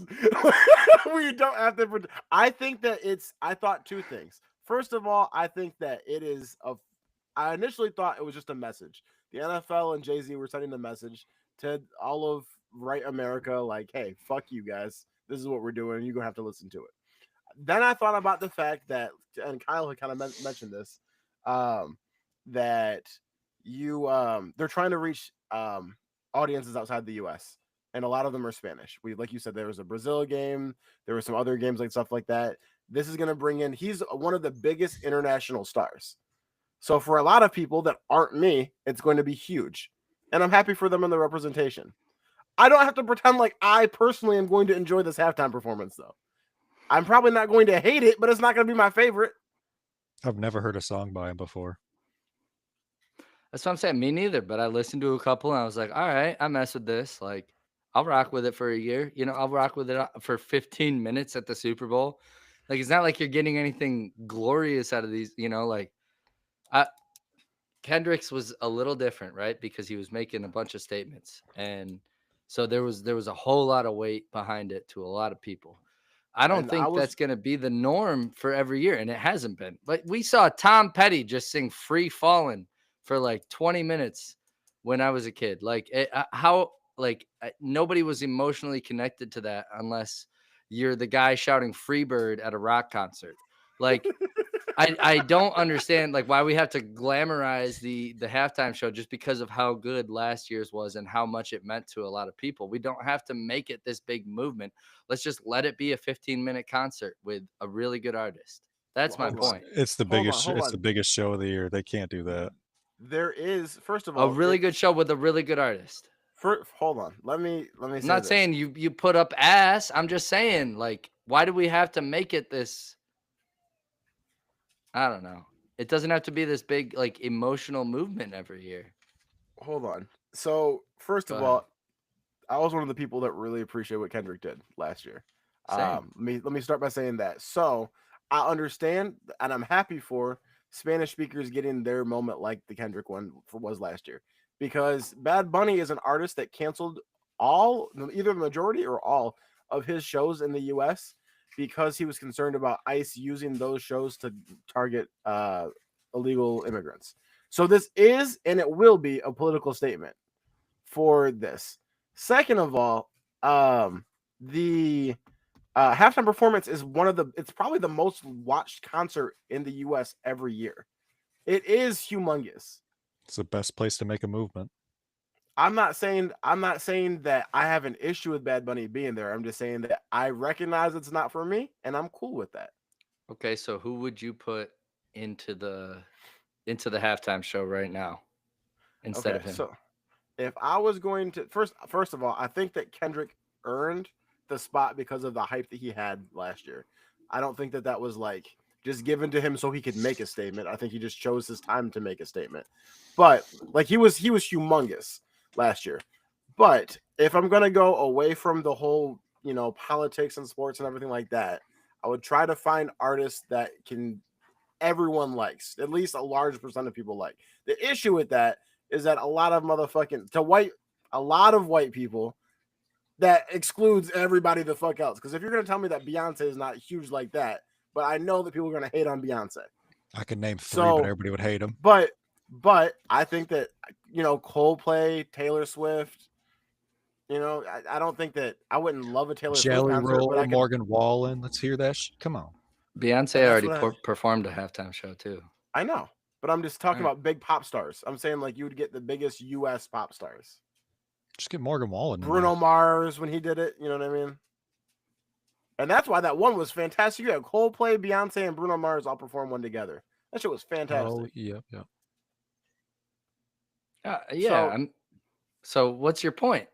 We don't have to pretend. I think that I thought 2 things. First of all, I think that I initially thought it was just a message. The NFL and Jay-Z were sending the message to all of right America, like, hey, fuck you guys. This is what we're doing. You're going to have to listen to it. Then I thought about the fact that, and Kyle had kind of mentioned this, that they're trying to reach audiences outside the U.S., and a lot of them are Spanish. Like you said, there was a Brazil game. There were some other games like stuff like that. This is going to bring in, he's one of the biggest international stars. So for a lot of people that aren't me, it's going to be huge. And I'm happy for them in the representation. I don't have to pretend like I personally am going to enjoy this halftime performance, though. I'm probably not going to hate it, but it's not going to be my favorite. I've never heard a song by him before. That's what I'm saying. Me neither, but I listened to a couple and I was like, all right, I mess with this. Like, I'll rock with it for a year. I'll rock with it for 15 minutes at the Super Bowl. Like, it's not like you're getting anything glorious out of these, like, Kendrick's was a little different, right? Because he was making a bunch of statements. And so there was a whole lot of weight behind it to a lot of people. I don't think that's going to be the norm for every year, and it hasn't been. But we saw Tom Petty just sing Free Fallin' for like 20 minutes when I was a kid. Like, nobody was emotionally connected to that unless you're the guy shouting Freebird at a rock concert. Like, I don't understand like why we have to glamorize the halftime show just because of how good last year's was and how much it meant to a lot of people. We don't have to make it this big movement. Let's just let it be a 15-minute concert with a really good artist. That's my point. It's the biggest. It's the biggest show of the year. They can't do that. There is, first of all, a really good show with a really good artist. Hold on. Let me. I'm not saying you put up ass. I'm just saying, like, why do we have to make it this? I don't know. It doesn't have to be this big, like, emotional movement every year. Hold on. So, first of all, I was one of the people that really appreciate what Kendrick did last year. Same. Let me start by saying that. So I understand, and I'm happy for Spanish speakers getting their moment like the Kendrick one was last year, because Bad Bunny is an artist that canceled either the majority or all of his shows in the U.S. because he was concerned about ICE using those shows to target illegal immigrants. So this is and it will be a political statement for this. Second of all, the halftime performance is it's probably the most watched concert in the US every year. It is humongous. It's the best place to make a movement. I'm not saying that I have an issue with Bad Bunny being there. I'm just saying that I recognize it's not for me, and I'm cool with that. Okay, so who would you put into the halftime show right now instead of him? So if I was going to first of all, I think that Kendrick earned the spot because of the hype that he had last year. I don't think that was like just given to him so he could make a statement. I think he just chose his time to make a statement. But like he was humongous last year. But if I'm gonna go away from the whole, politics and sports and everything like that, I would try to find artists that everyone likes, at least a large percent of people like. The issue with that is that a lot of white people, that excludes everybody the fuck else. Because if you're gonna tell me that Beyonce is not huge like that, but I know that people are gonna hate on Beyonce. I could name three, but everybody would hate them. But I think that Coldplay, Taylor Swift, I don't think that I wouldn't love a Taylor Jelly Swift concert, Roll, but Morgan Wallen. Let's hear that shit. Come on. Beyonce already performed a halftime show too. I know, but I'm just talking about big pop stars. I'm saying like you would get the biggest U.S. pop stars. Just get Morgan Wallen. Bruno Mars when he did it. You know what I mean? And that's why that one was fantastic. You had Coldplay, Beyonce, and Bruno Mars all perform one together. That shit was fantastic. Oh, yeah. Yeah. So what's your point?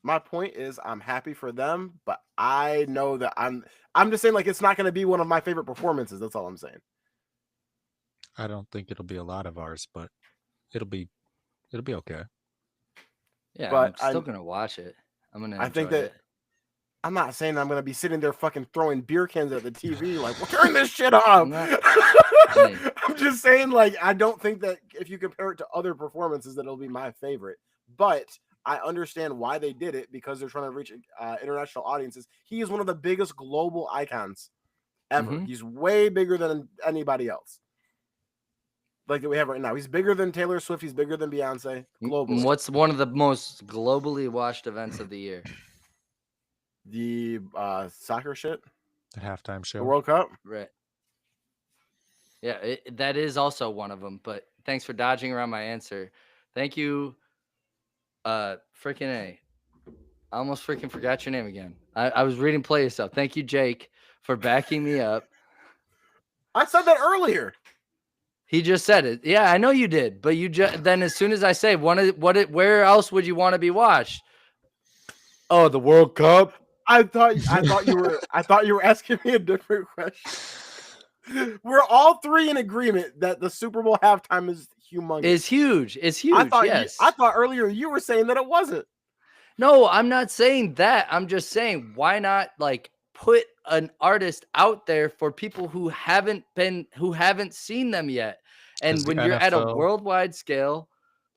My point is I'm happy for them, but I know that I'm just saying like it's not going to be one of my favorite performances. That's all I'm saying. I don't think it'll be a lot of ours, but it'll be okay. Yeah, but I'm still gonna watch it. I think that I'm not saying I'm gonna be sitting there fucking throwing beer cans at the TV like, well, turn this shit off. I'm just saying, like, I don't think that if you compare it to other performances that it'll be my favorite. But I understand why they did it, because they're trying to reach international audiences. He is one of the biggest global icons ever. Mm-hmm. He's way bigger than anybody else. Like that we have right now. He's bigger than Taylor Swift. He's bigger than Beyonce globally. What's one of the most globally watched events of the year? The soccer shit. The halftime show. The World Cup. Right. Yeah, that is also one of them. But thanks for dodging around my answer. Thank you. Freaking A. I almost freaking forgot your name again. I was reading Play Yourself. Thank you, Jake, for backing me up. I said that earlier. He just said it. Yeah, I know you did. But you then as soon as I say where else would you want to be watched? Oh, the World Cup. I thought you were asking me a different question. We're all three in agreement that the Super Bowl halftime is humongous. It's huge. It's huge. I thought earlier you were saying that it wasn't. No, I'm not saying that. I'm just saying, why not like put an artist out there for people who haven't seen them yet? And when you're at a worldwide scale,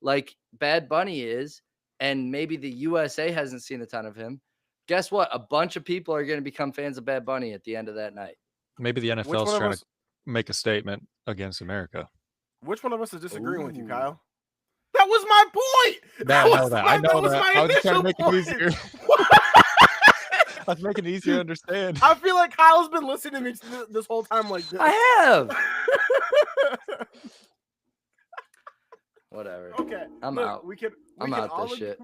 like Bad Bunny is, and maybe the USA hasn't seen a ton of him, guess what? A bunch of people are going to become fans of Bad Bunny at the end of that night. Maybe the NFL is trying to make a statement against America. Which one of us is disagreeing with you, Kyle? That was my point. I know that. I was trying to make it easier. I was making it easier to understand. I feel like Kyle's been listening to me this whole time like this. I have. Whatever. Okay. I'm out. I'm out this shit.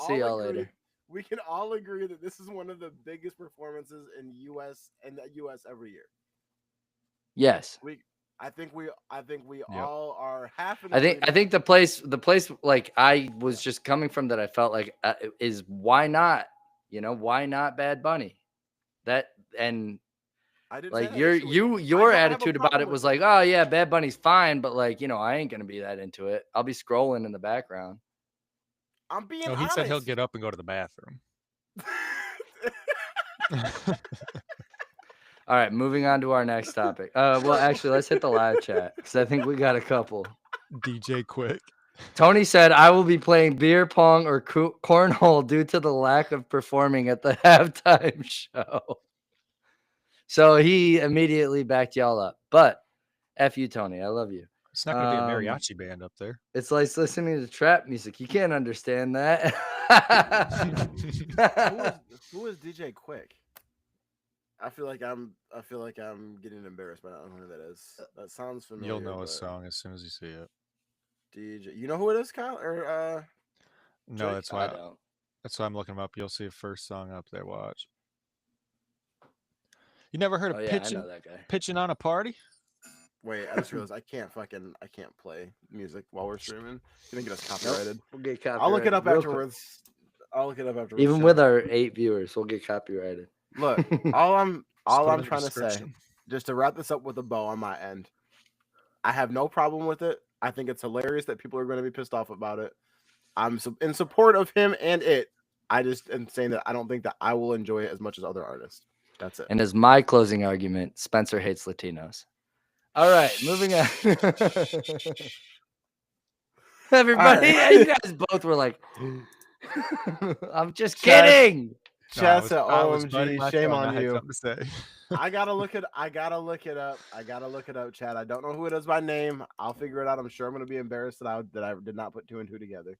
See y'all later. We can all agree that this is one of the biggest performances in the US every year. Yes. I think we all are half. I think the place like I was just coming from that I felt like is why not? Why not Bad Bunny? That and I didn't like your attitude about it was like, oh yeah, Bad Bunny's fine, but like I ain't gonna be that into it. I'll be scrolling in the background. I'm being. He said he'll get up and go to the bathroom. All right, moving on to our next topic. Well, actually, let's hit the live chat because I think we got a couple. DJ Quick. Tony said, I will be playing beer pong or cornhole due to the lack of performing at the halftime show. So he immediately backed y'all up. But F you, Tony. I love you. It's not going to be a mariachi band up there. It's like listening to trap music. You can't understand that. Who is DJ Quick? I feel like I'm getting embarrassed by not knowing who that is. That sounds familiar. You'll know a song as soon as you see it. DJ, you know who it is, Kyle? Or no, Jake? that's why. I don't. That's why I'm looking him up. You'll see a first song up there. Watch. You never heard of pitching on a party? Wait, I just realized I can't play music while we're streaming. You think it's copyrighted? Nope. We'll get copyrighted. I'll look it up afterwards. Even with our 8 viewers, we'll get copyrighted. Look, all I'm trying to say, just to wrap this up with a bow on my end, I have no problem with it. I think it's hilarious that people are going to be pissed off about it. I'm in support of him and it. I just am saying that I don't think that I will enjoy it as much as other artists. That's it. And as my closing argument, Spencer hates Latinos. All right, moving on. Everybody, you guys both were like, I'm just kidding. Chess at OMG, shame on you. I gotta look it up. Chad. I don't know who it is by name. I'll figure it out. I'm sure I'm gonna be embarrassed that I did not put 2 and 2 together.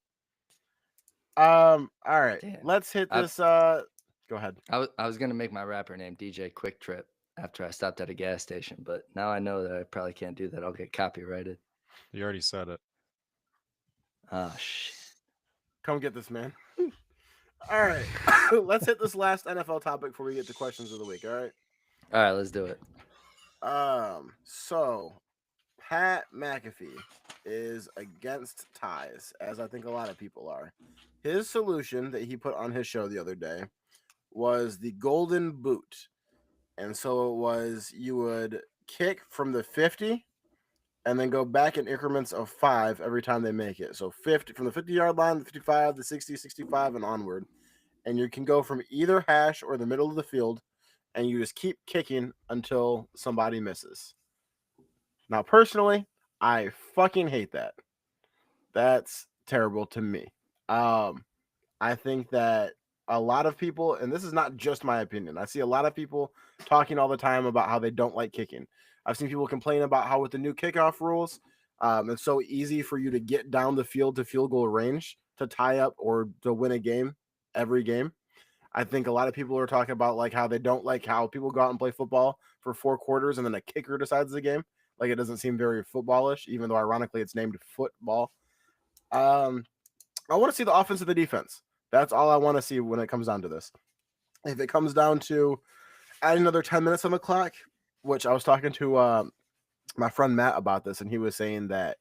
All right. Damn. Let's hit this. Go ahead. I was gonna make my rapper name DJ Quick Trip after I stopped at a gas station, but now I know that I probably can't do that. I'll get copyrighted. You already said it. Oh shit. Come get this, man. All right. Let's hit this last NFL topic before we get to questions of the week. All right. All right, let's do it. So Pat McAfee is against ties, as I think a lot of people are. His solution that he put on his show the other day was the golden boot. And so it was you would kick from the 50 and then go back in increments of 5 every time they make it. So 50 from the 50-yard line, the 55, the 60, 65, and onward. And you can go from either hash or the middle of the field, and you just keep kicking until somebody misses. Now, personally, I fucking hate that. That's terrible to me. I think that a lot of people, and this is not just my opinion, I see a lot of people talking all the time about how they don't like kicking. I've seen people complain about how with the new kickoff rules, it's so easy for you to get down the field to field goal range to tie up or to win a game every game. I think a lot of people are talking about like how they don't like how people go out and play football for 4 quarters and then a kicker decides the game. Like it doesn't seem very footballish, even though ironically it's named football. I want to see the offense and the defense. That's all I want to see when it comes down to this. If it comes down to adding another 10 minutes on the clock, which I was talking to my friend Matt about this, and he was saying that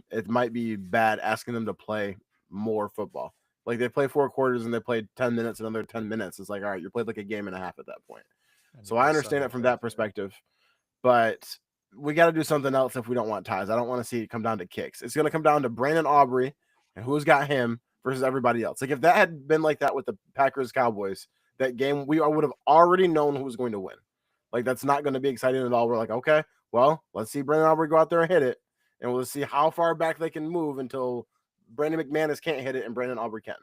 it might be bad asking them to play more football. Like they play 4 quarters and they played 10 minutes, another 10 minutes. It's like, all right, you played like a game and a half at that point. So I understand it from that perspective, but we got to do something else if we don't want ties. I don't want to see it come down to kicks. It's going to come down to Brandon Aubrey and who's got him versus everybody else. Like if that had been like that with the Packers Cowboys, that game, we would have already known who was going to win. Like that's not going to be exciting at all. We're like, okay, well, let's see Brandon Aubrey go out there and hit it, and we'll see how far back they can move until Brandon McManus can't hit it and Brandon Aubrey can.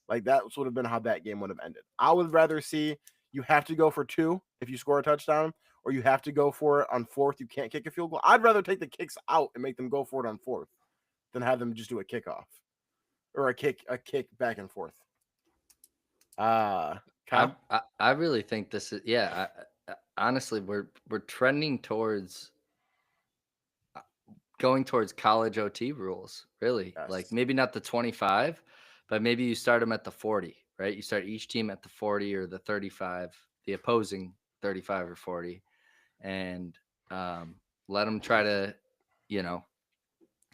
Like that would have been how that game would have ended. I would rather see you have to go for 2 if you score a touchdown, or you have to go for it on 4th. You can't kick a field goal. I'd rather take the kicks out and make them go for it on 4th than have them just do a kickoff or a kick back and forth. I really think this is honestly we're trending towards going towards college OT rules, really. Yes. Like maybe not the 25, but maybe you start them at the 40, right? You start each team at the 40 or the 35, the opposing 35 or 40, and let them try to,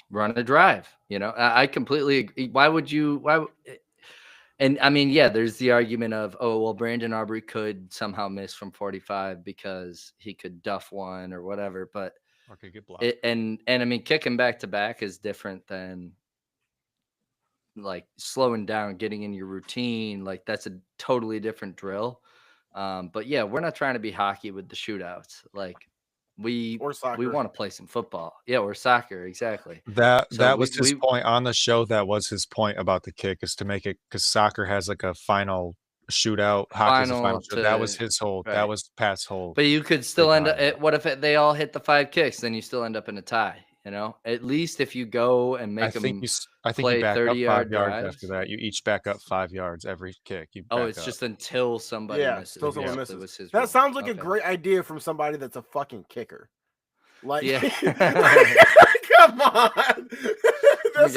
run a drive. I completely agree. And I mean, yeah, there's the argument of, oh, well, Brandon Aubrey could somehow miss from 45 because he could duff one or whatever, but or could get blocked. And I mean, kicking back to back is different than like slowing down, getting in your routine. Like that's a totally different drill. But yeah, we're not trying to be hockey with the shootouts. Like we want to play some football. Yeah, or soccer, exactly. That was his point on the show. That was his point about the kick, is to make it, because soccer has like a final shootout, hockey's a final shootout. That was his whole. That was Pat's whole. But you could still end up. What if they all hit the 5 kicks? Then you still end up in a tie. You know, at least if you go and make them play 30-yard drives after that, you each back up 5 yards every kick. It's just until somebody misses. Until someone misses. That sounds like a great idea from somebody that's a fucking kicker. Like, come on. That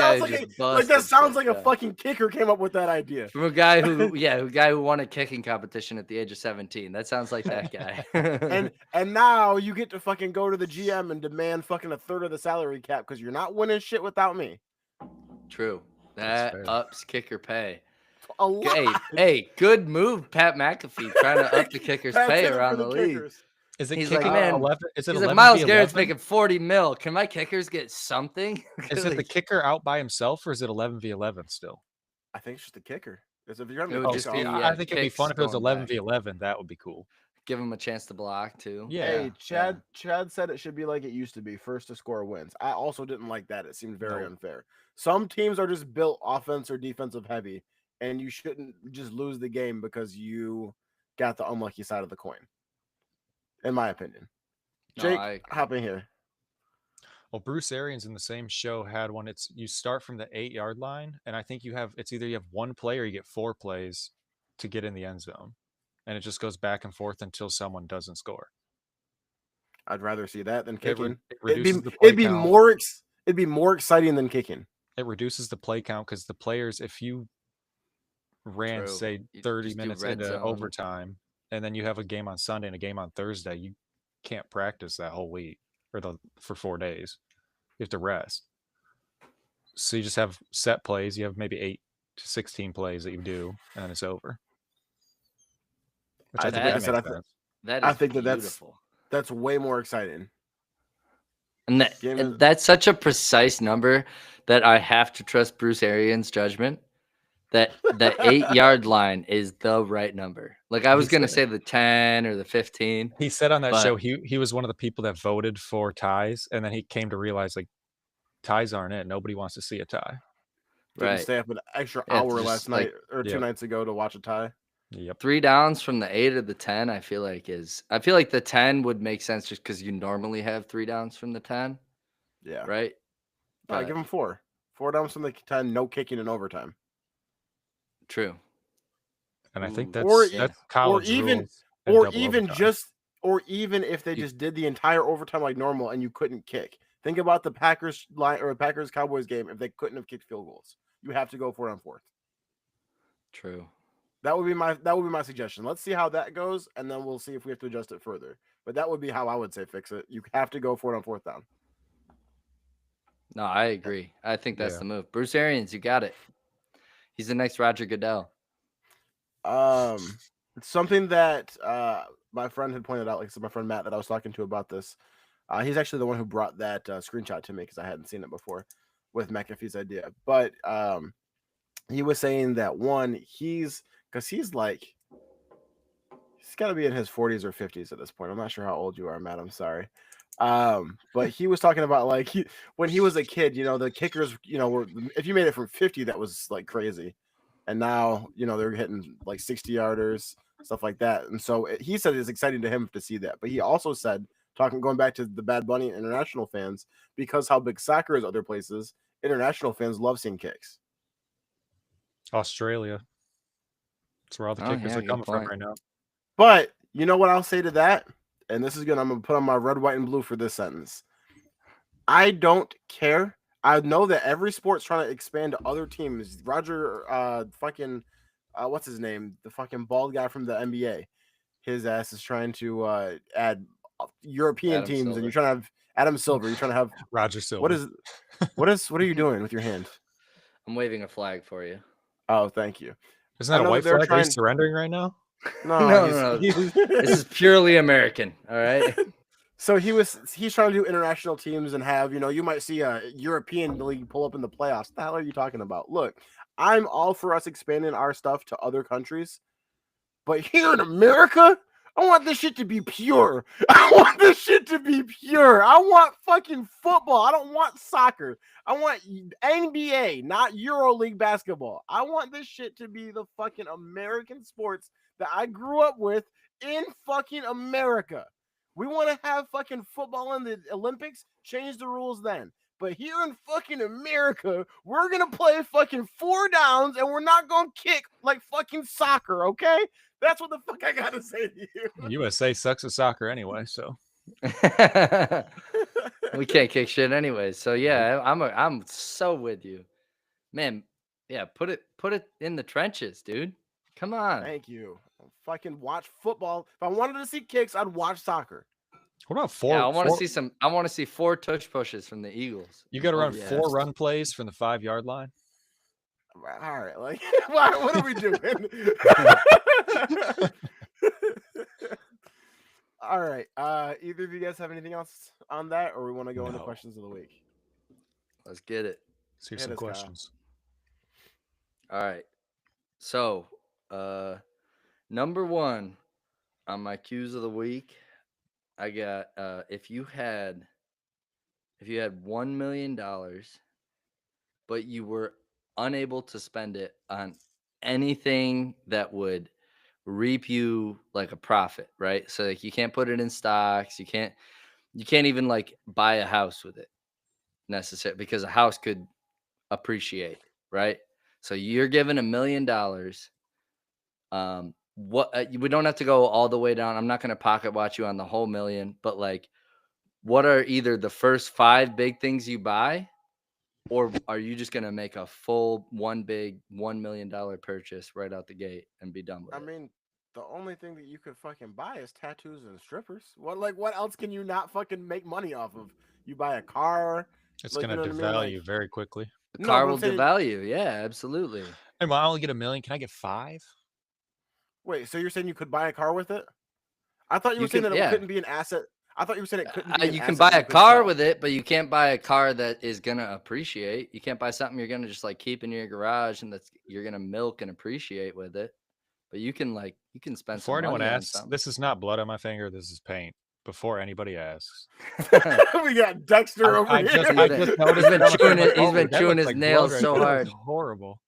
sounds like a fucking kicker came up with that idea. From a guy who won a kicking competition at the age of 17. That sounds like that guy. and now you get to fucking go to the GM and demand fucking a third of the salary cap because you're not winning shit without me. True. That ups kicker pay. A lot. Hey, good move, Pat McAfee, trying to up the kicker's pay around the league. Kickers. Is it he's kicking like, man, 11? Is it 11 Miles Garrett's making 40 mil. Can my kickers get something? Is it the kicker out by himself, or is it 11v11 still? I think it's just the kicker. I think it'd be fun if it was 11v11. That would be cool. Give him a chance to block too. Yeah. Hey, Chad said it should be like it used to be. First to score wins. I also didn't like that. It seemed very unfair. Some teams are just built offense or defensive heavy, and you shouldn't just lose the game because you got the unlucky side of the coin. In my opinion. Jake, hop in here. Well, Bruce Arians in the same show had one. You start from the 8-yard line, and I think it's either you have 1 play or you get 4 plays to get in the end zone, and it just goes back and forth until someone doesn't score. I'd rather see that than kicking. It'd be more exciting than kicking. It reduces the play count because the players, if you ran say 30 minutes into overtime, and then you have a game on Sunday and a game on Thursday, you can't practice that whole week for 4 days. You have to rest. So you just have set plays. You have maybe 8 to 16 plays that you do, and then it's over. Which I think that's way more exciting. And that's such a precise number that I have to trust Bruce Arians' judgment. That the 8-yard line is the right number. Like I was going to say the 10 or the 15. He said on that show he was one of the people that voted for ties, and then he came to realize like ties aren't it. Nobody wants to see a tie. Didn't stay up an extra hour last night or 2 nights ago to watch a tie. Yep. 3 downs from the 8 or the 10. I feel like the 10 would make sense just because you normally have 3 downs from the 10. Yeah. Right. Give them 4. 4 downs from the 10. No kicking in overtime. True. And I think that's college rules. Or even if they just did the entire overtime like normal and you couldn't kick. Think about the Packers Cowboys game. If they couldn't have kicked field goals, you have to go for it on 4th. True. That would be my suggestion. Let's see how that goes, and then we'll see if we have to adjust it further. But that would be how I would say fix it. You have to go for it on 4th down. No, I agree. I think that's the move. Bruce Arians, you got it. He's the next Roger Goodell. It's something that my friend had pointed out. Like I said, my friend Matt that I was talking to about this. He's actually the one who brought that screenshot to me because I hadn't seen it before with McAfee's idea. But he was saying that he's got to be in his 40s or 50s at this point. I'm not sure how old you are, Matt. I'm sorry. But he was talking about like when he was a kid, the kickers, were, if you made it from 50, that was like crazy. And now, they're hitting like 60-yarders, stuff like that. And so he said it's exciting to him to see that. But he also said, going back to the Bad Bunny international fans, because how big soccer is other places, international fans love seeing kicks. Australia. That's where all the kickers are coming from right now. But you know what I'll say to that? And I'm going to put on my red, white, and blue for this sentence. I don't care. I know that every sport's trying to expand to other teams. Roger, what's his name? The fucking bald guy from the NBA. His ass is trying to add European teams, Silver. And you're trying to have Adam Silver. You're trying to have Roger Silver. What are you doing with your hand? I'm waving a flag for you. Oh, thank you. Isn't that a white flag? Are you surrendering right now? No. This is purely American. All right. So he's trying to do international teams and have, you might see a European league pull up in the playoffs. What the hell are you talking about? Look, I'm all for us expanding our stuff to other countries, But here in America, I want this shit to be pure. I want this shit to be pure. I want fucking football. I don't want soccer. I want NBA, not EuroLeague basketball. I want this shit to be the fucking American sports that I grew up with in fucking America. We want to have fucking football in the Olympics. Change the rules then. But here in fucking America, we're going to play fucking 4 downs and we're not going to kick like fucking soccer, okay? That's what the fuck I got to say to you. USA sucks at soccer anyway, so. We can't kick shit anyway. So yeah, I'm so with you. Man, yeah, put it in the trenches, dude. Come on. Thank you. I'll fucking watch football. If I wanted to see kicks, I'd watch soccer. What about 4? Yeah, I want to see 4 tush pushes from the Eagles. You got to run 4 run plays from the 5-yard line. All right, like what are we doing? All right. Either of you guys have anything else on that, or we want to go into questions of the week? Let's get it. Let's hear some questions. All right. So, number 1 on my cues of the week, I got if you had $1 million, but you were unable to spend it on anything that would reap you like a profit, right? So like you can't put it in stocks, you can't even like buy a house with it necessarily, because a house could appreciate, right? So you're given $1 million. We don't have to go all the way down. I'm not going to pocket watch you on the whole million, but like, what are either the first 5 big things you buy, or are you just going to make a full $1 million purchase right out the gate and be done with it? I mean, the only thing that you could fucking buy is tattoos and strippers. What else can you not fucking make money off of? You buy a car. It's going to devalue very quickly. The car will devalue. Yeah, absolutely. Hey, well, I only get $1 million. Can I get 5? Wait, so you're saying you could buy a car with it? I thought you were saying that it couldn't be an asset. I thought you were saying it couldn't be an you asset. can buy a car with it, but you can't buy a car that is going to appreciate. You can't buy something you're going to just like keep in your garage and you're going to milk and appreciate with it. But you can spend Before some anyone money asks, on something. this is not blood on my finger. This is paint. Before anybody asks. We got Dexter over here. He's been chewing his nails so hard. Horrible.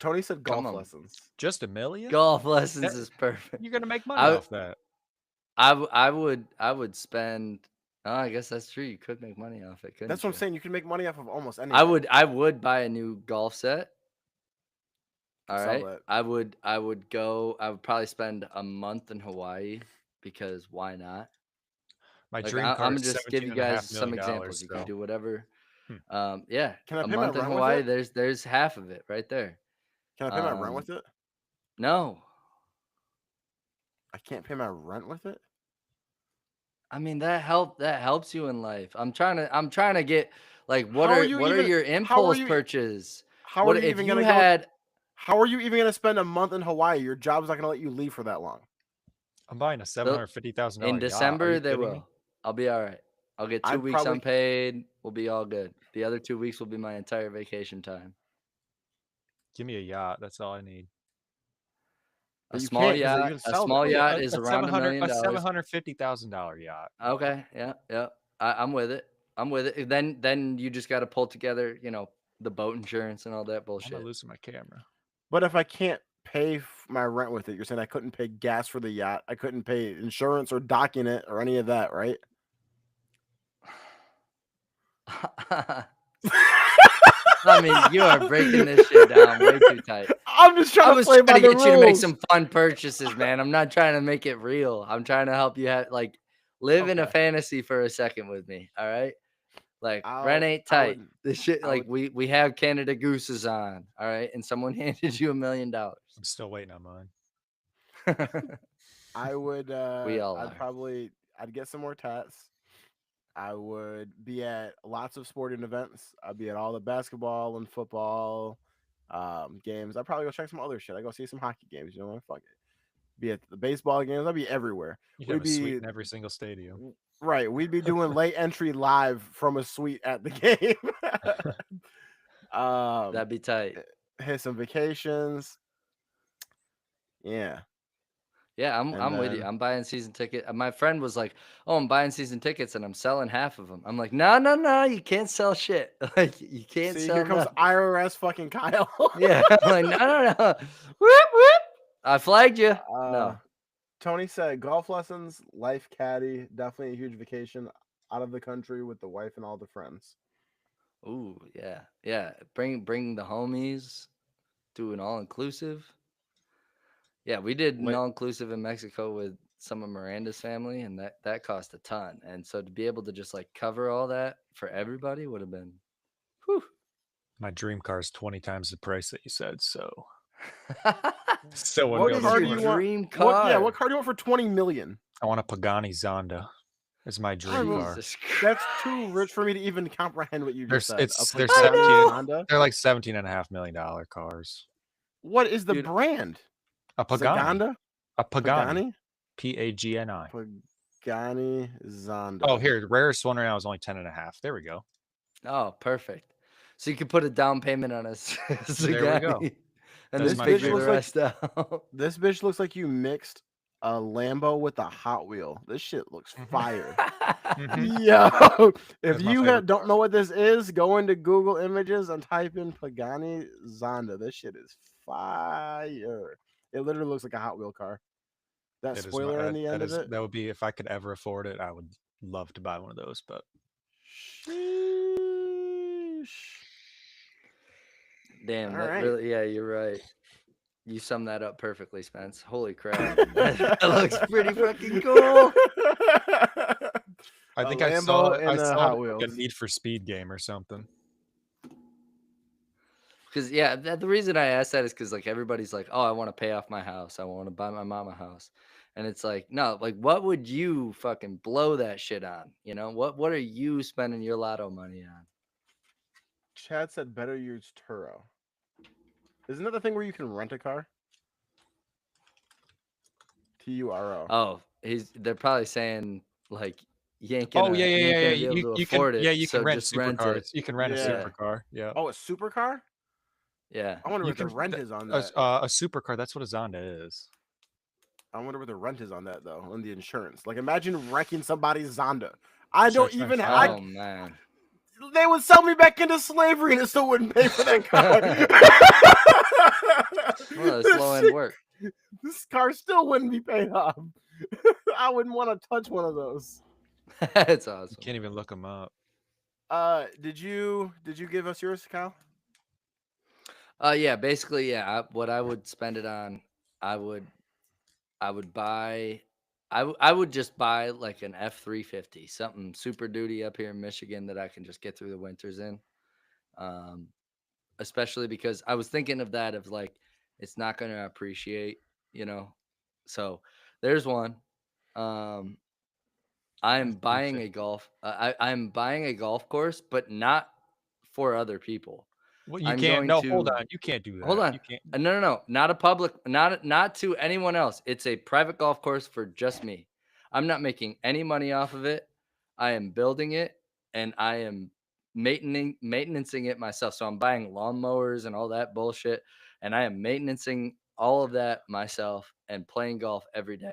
Tony said golf lessons. Just $1 million? Golf lessons is perfect. You're gonna make money off that. I would spend. Oh, I guess that's true. You could make money off it. That's what I'm saying. You can make money off of almost anything. I would buy a new golf set. All right. I would probably spend a month in Hawaii, because why not? My dream car. I'm just give you guys some examples. You can do whatever. Yeah. Can I a pay month my in rent Hawaii? with it? There's half of it right there. Can I pay my rent with it? No. I can't pay my rent with it. I mean, that helps you in life. I'm trying to get like what are your impulse purchases? How are you even gonna spend a month in Hawaii? Your job's not gonna let you leave for that long. I'm buying a $750,000 in December. They will. I'll be all right. I'll get 2 weeks unpaid. We'll be all good. The other 2 weeks will be my entire vacation time. Give me a yacht. That's all I need. A small yacht is around $1 million. A $750,000 yacht. Okay. Yeah. I'm with it. Then you just got to pull together, the boat insurance and all that bullshit. I'm losing my camera. But if I can't pay my rent with it, you're saying I couldn't pay gas for the yacht. I couldn't pay insurance or docking it or any of that, right? I mean, you are breaking this shit down way too tight. I'm just trying to play by the rules. Get you to make some fun purchases, man. I'm not trying to make it real. I'm trying to help you live in a fantasy for a second with me. All right. Like rent ain't tight. This shit, we have Canada Gooses on. All right. And someone handed you $1 million. I'm still waiting on mine. I would we all I'd get some more tats. I would be at lots of sporting events. I'd be at all the basketball and football games. I'd probably go check some other shit. I'd go see some hockey games. You know what? Fuck it. Be at the baseball games. I'd be everywhere. You'd have a suite in every single stadium. Right. We'd be doing late entry live from a suite at the game. That'd be tight. hit some vacations. Yeah. Yeah, I'm with you. I'm buying season ticket. My friend was like, "Oh, I'm buying season tickets and I'm selling half of them." I'm like, "No, you can't sell shit. Like you can't See, sell here comes nothing." IRS fucking Kyle. Yeah, I'm like, no. Whoop whoop. I flagged you. No. Tony said golf lessons, life caddy, definitely a huge vacation out of the country with the wife and all the friends. Ooh, yeah. Bring the homies. Do an all inclusive. Yeah, we did an all inclusive in Mexico with some of Miranda's family, and that cost a ton. And so to be able to just like cover all that for everybody would have been, whew. My dream car is 20 times the price that you said, so still wouldn't what be able is to your afford it. dream car? What car do you want for 20 million? I want a Pagani Zonda. It's my dream car. That's too rich for me to even comprehend what you just said. They're 17. They're like $17.5 million cars. What is the brand? A Pagani. Zaganda? A Pagani. Pagani. Pagani Zonda. Oh, here, the rarest one right now is only 10.5. There we go. Oh, perfect. So you could put a down payment on a Zagani. There we go. And this bitch looks rest out. This bitch looks like you mixed a Lambo with a Hot Wheel. This shit looks fire. Yo, if you don't know what this is, go into Google Images and type in Pagani Zonda. This shit is fire. It literally looks like a Hot Wheel car. That spoiler in the end of it. That would be, if I could ever afford it, I would love to buy one of those. But sheesh. Damn, really, yeah, you're right. You summed that up perfectly, Spence. Holy crap. That looks pretty fucking cool. I think I saw like a Need for Speed game or something. Because, yeah, the reason I asked that is because, like, everybody's like, oh, I want to pay off my house. I want to buy my mom a house. And it's like, no, like, what would you fucking blow that shit on? You know, what are you spending your lotto money on? Chad said better use Turo. Isn't that the thing where you can rent a car? Turo. Oh, they're probably saying like you ain't gonna, be able to afford it. Yeah, you can rent supercars. You can rent a supercar. Yeah. Oh, a supercar? Yeah. I wonder what the rent is on that. A supercar. That's what a Zonda is. I wonder what the rent is on that though, on the insurance. Like, imagine wrecking somebody's Zonda. I don't even have. Oh man. They would sell me back into slavery and it still wouldn't pay for that car. Well, it's low end work. This car still wouldn't be paid off. I wouldn't want to touch one of those. That's awesome. You can't even look them up. Did you give us yours, Kyle? Yeah, basically, yeah. What I would spend it on, I would buy. I would just buy like an F-350, something super duty up here in Michigan that I can just get through the winters in. Especially because I was thinking of that of like, it's not going to appreciate, you know? So there's one. I'm buying a golf. I'm buying a golf course, but not for other people. Well, you can't. No, hold on. You can't do that. Hold on. You can't. No. Not a public. Not to anyone else. It's a private golf course for just me. I'm not making any money off of it. I am building it, and I am maintaining it myself. So I'm buying lawnmowers and all that bullshit, and I am maintaining all of that myself and playing golf every day.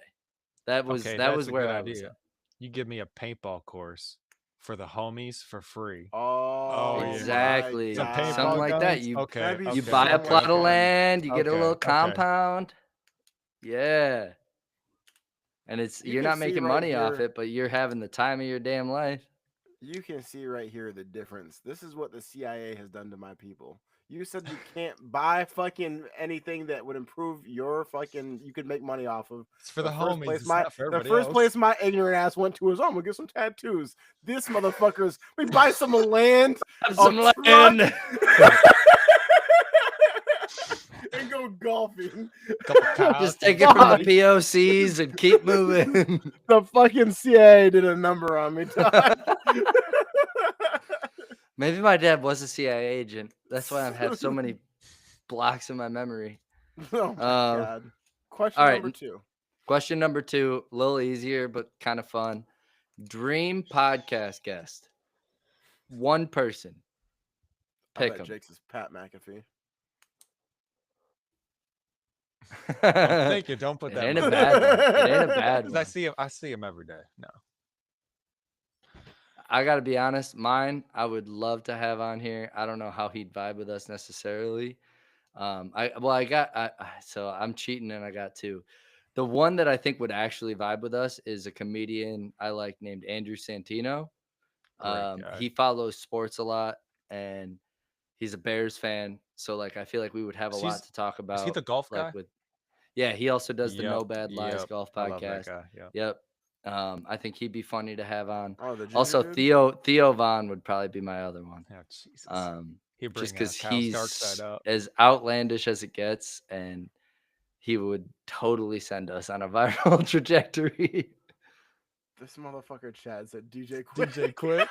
That was where I was at. You give me a paintball course for the homies for free. Oh, exactly. Yeah. Something like that. You you buy a plot of land, you get a little compound. Yeah. And you're not making money off it, but you're having the time of your damn life. You can see right here the difference. This is what the CIA has done to my people. You said you can't buy fucking anything that would improve your fucking. You could make money off of. It's for the homies. The first place my ignorant ass went to was, I'm gonna get some tattoos. This motherfuckers, we buy some land, and go golfing. Just take it from the POCs and keep moving. The fucking CIA did a number on me. Maybe my dad was a CIA agent. That's why I've had so many blocks in my memory. Oh my God. Question number 2. Question number 2, a little easier, but kind of fun. Dream podcast guest. One person. Pick him. Jake's is Pat McAfee. Thank you. Don't put It that. ain't a bad one. It ain't a bad 'Cause one. I see him every day. No. I gotta be honest. Mine, I would love to have on here. I don't know how he'd vibe with us necessarily. So I'm cheating and I got two. The one that I think would actually vibe with us is a comedian I like named Andrew Santino. Great guy. He follows sports a lot and he's a Bears fan. So like I feel like we would have a lot to talk Is he about. the golf Like guy? yeah, he also does the No Yep. Bad Lies Yep. golf I love that podcast. guy. Yep. Yep. I think he'd be funny to have on. Oh, the ginger Also, dude? Theo Vaughn would probably be my other one. Oh, Jesus. He'd bring Just because Kyle's dark side he's up. as outlandish as it gets, and he would totally send us on a viral trajectory. This motherfucker Chad said DJ Quit. DJ Quit.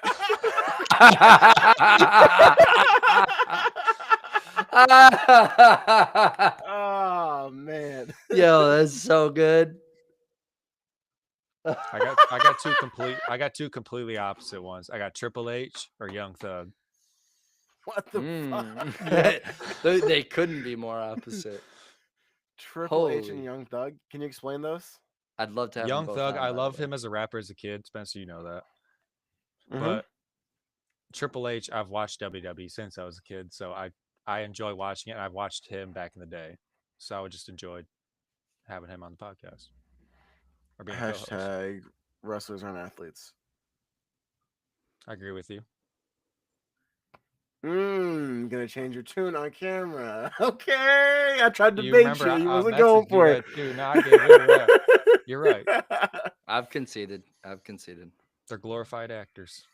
Oh man. Yo, that's so good. I got two completely opposite ones. I got Triple H or Young Thug. What the fuck? They couldn't be more opposite. Triple H and Holy. Young Thug. Can you explain those? I'd love to have Young them both Thug. on, I by the love way. him as a rapper as a kid, Spencer. You know that. Mhm. But Triple H, I've watched WWE since I was a kid, so I enjoy watching it. And I've watched him back in the day, so I would just enjoy having him on the podcast or being a co-host. Hashtag wrestlers aren't athletes. I agree with you. Gonna change your tune on camera. Okay, I tried to bait you. You wasn't messaged going you for that it. too. No, I gave you that. You're right. I've conceded. They're glorified actors.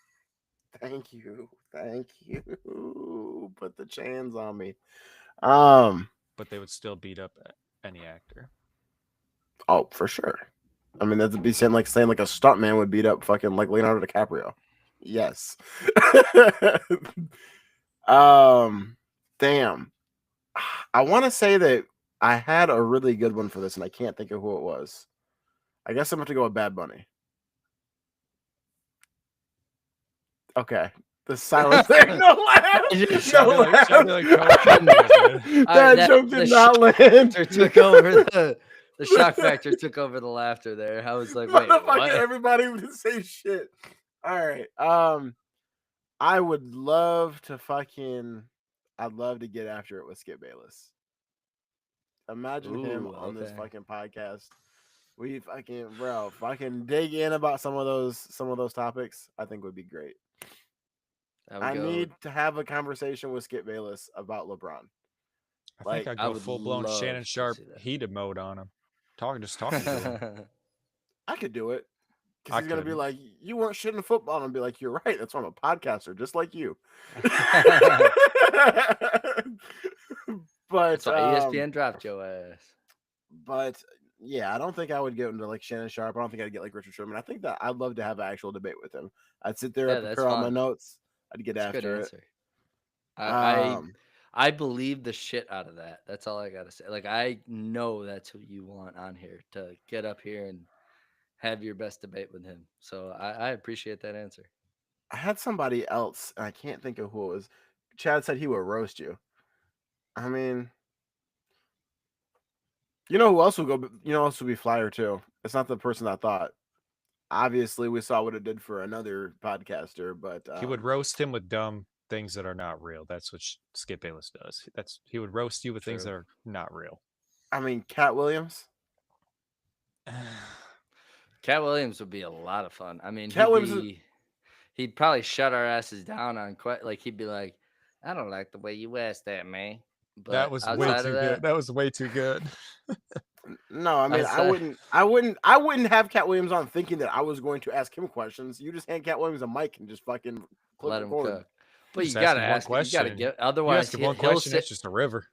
Thank you. Put the chans on me. But they would still beat up any actor. Oh, for sure. I mean, that'd be saying like a stuntman would beat up fucking like Leonardo DiCaprio. Yes. Damn. I want to say that I had a really good one for this, and I can't think of who it was. I guess I'm going to go with Bad Bunny. Okay. The silence there. No laugh. No laugh. That joke did not land. The shock factor took over the laughter there. I was like, wait, what? Everybody would say shit. All right. I would love to I'd love to get after it with Skip Bayless. Imagine him on this fucking podcast. We if I can dig in about some of those topics, I think would be great. I need to have a conversation with Skip Bayless about LeBron. I think I'd go full blown Shannon Sharp heated mode on him. Talking to him. I could do it. Because he's going to be like, you weren't shit in football. And I'll be like, you're right. That's why I'm a podcaster, just like you. But that's why ESPN dropped your ass. But yeah, I don't think I would get into like Shannon Sharp. I don't think I'd get like Richard Sherman. I think that I'd love to have an actual debate with him. I'd sit there and prepare all my notes. I'd get after it. I believe the shit out of that. That's all I gotta say. Like I know that's who you want on here to get up here and have your best debate with him. So I appreciate that answer. I had somebody else, and I can't think of who it was. Chad said he would roast you. I mean, you know who else would go? You know who else would be flyer too? It's not the person I thought. Obviously, we saw what it did for another podcaster, but he would roast him with dumb things that are not real. That's what Skip Bayless does. He would roast you with things that are not real. I mean, Cat Williams. Cat Williams would be a lot of fun. I mean, he'd probably shut our asses down on like he'd be like, I don't like the way you asked that, man. But that was way too good. That was way too good. No, I mean, I wouldn't have Cat Williams on thinking that I was going to ask him questions. You just hand Cat Williams a mic and just fucking let him cook. But you gotta ask him. You gotta get. Otherwise, you ask him one question. It's just a river.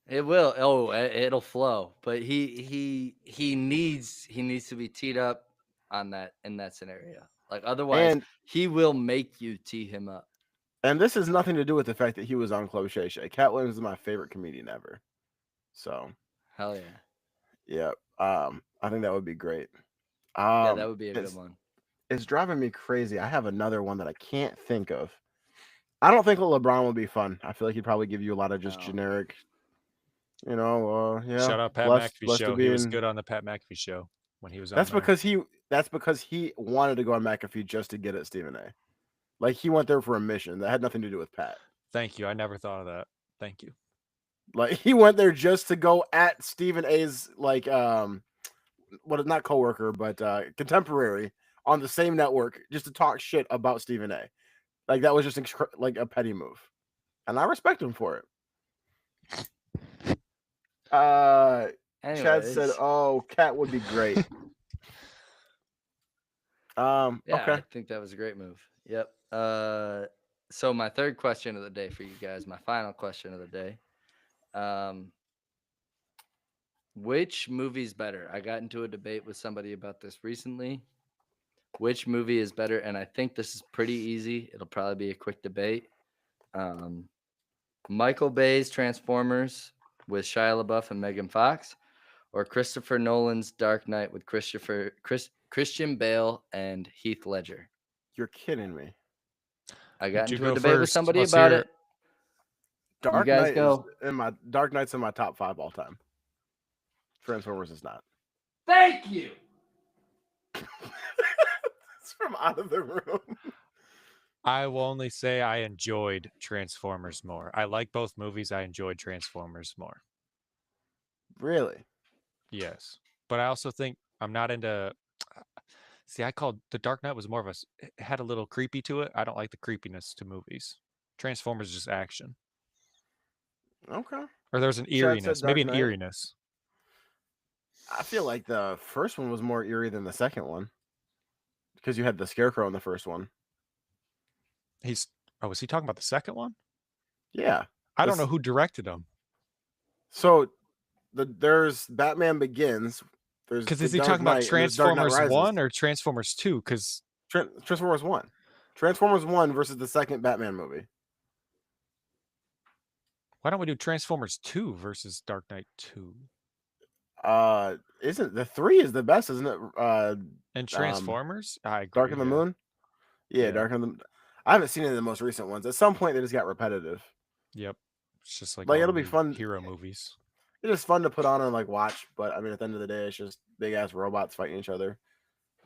It will. Oh, it'll flow. But he needs to be teed up on that in that scenario. Like otherwise, he will make you tee him up. And this has nothing to do with the fact that he was on Club Shay Shay. Cat Williams is my favorite comedian ever. So, hell yeah. Yeah. I think that would be great. Yeah, that would be a good one. It's driving me crazy. I have another one that I can't think of. I don't think LeBron would be fun. I feel like he'd probably give you a lot of just generic Yeah. Shout out Pat McAfee show. He was good on the Pat McAfee show when he was on. That's because he wanted to go on McAfee just to get at Stephen A. Like he went there for a mission that had nothing to do with Pat. Thank you. I never thought of that. Thank you. Like he went there just to go at Stephen A's not coworker but contemporary on the same network just to talk shit about Stephen A. Like that was just like a petty move, and I respect him for it. Chad said, "Oh, Cat would be great." Yeah, okay. I think that was a great move. Yep. So my third question of the day for you guys, my final question of the day. Which movie's better? I got into a debate with somebody about this recently. Which movie is better? And I think this is pretty easy. It'll probably be a quick debate. Michael Bay's Transformers with Shia LaBeouf and Megan Fox, or Christopher Nolan's Dark Knight with Christian Bale and Heath Ledger. You're kidding me. I got into a debate with somebody about it. Dark Knight Dark Knight's in my top 5 all time. Transformers is not. Thank you. It's from out of the room. I will only say I enjoyed Transformers more. I like both movies. I enjoyed Transformers more. Really? Yes. But I also think I'm not into... See, I called The Dark Knight was more of it had a little creepy to it. I don't like the creepiness to movies. Transformers is just action. Okay. Or there's an eeriness. Maybe an eeriness. I feel like the first one was more eerie than the second one. Because you had the Scarecrow in the first one. Was he talking about the second one? Yeah. I don't know who directed them. So there's Batman Begins. Because is he talking about Transformers 1 or Transformers 2? Because Transformers 1. Transformers 1 versus the second Batman movie. Why don't we do Transformers 2 versus Dark Knight 2? Isn't the 3 is the best, isn't it? And Transformers? I agree. Dark of the Moon? Yeah, Dark of the Moon. I haven't seen any of the most recent ones. At some point they just got repetitive. Yep. It's just like it'll be fun. Hero movies. It's just fun to put on and like watch, but I mean at the end of the day it's just big ass robots fighting each other.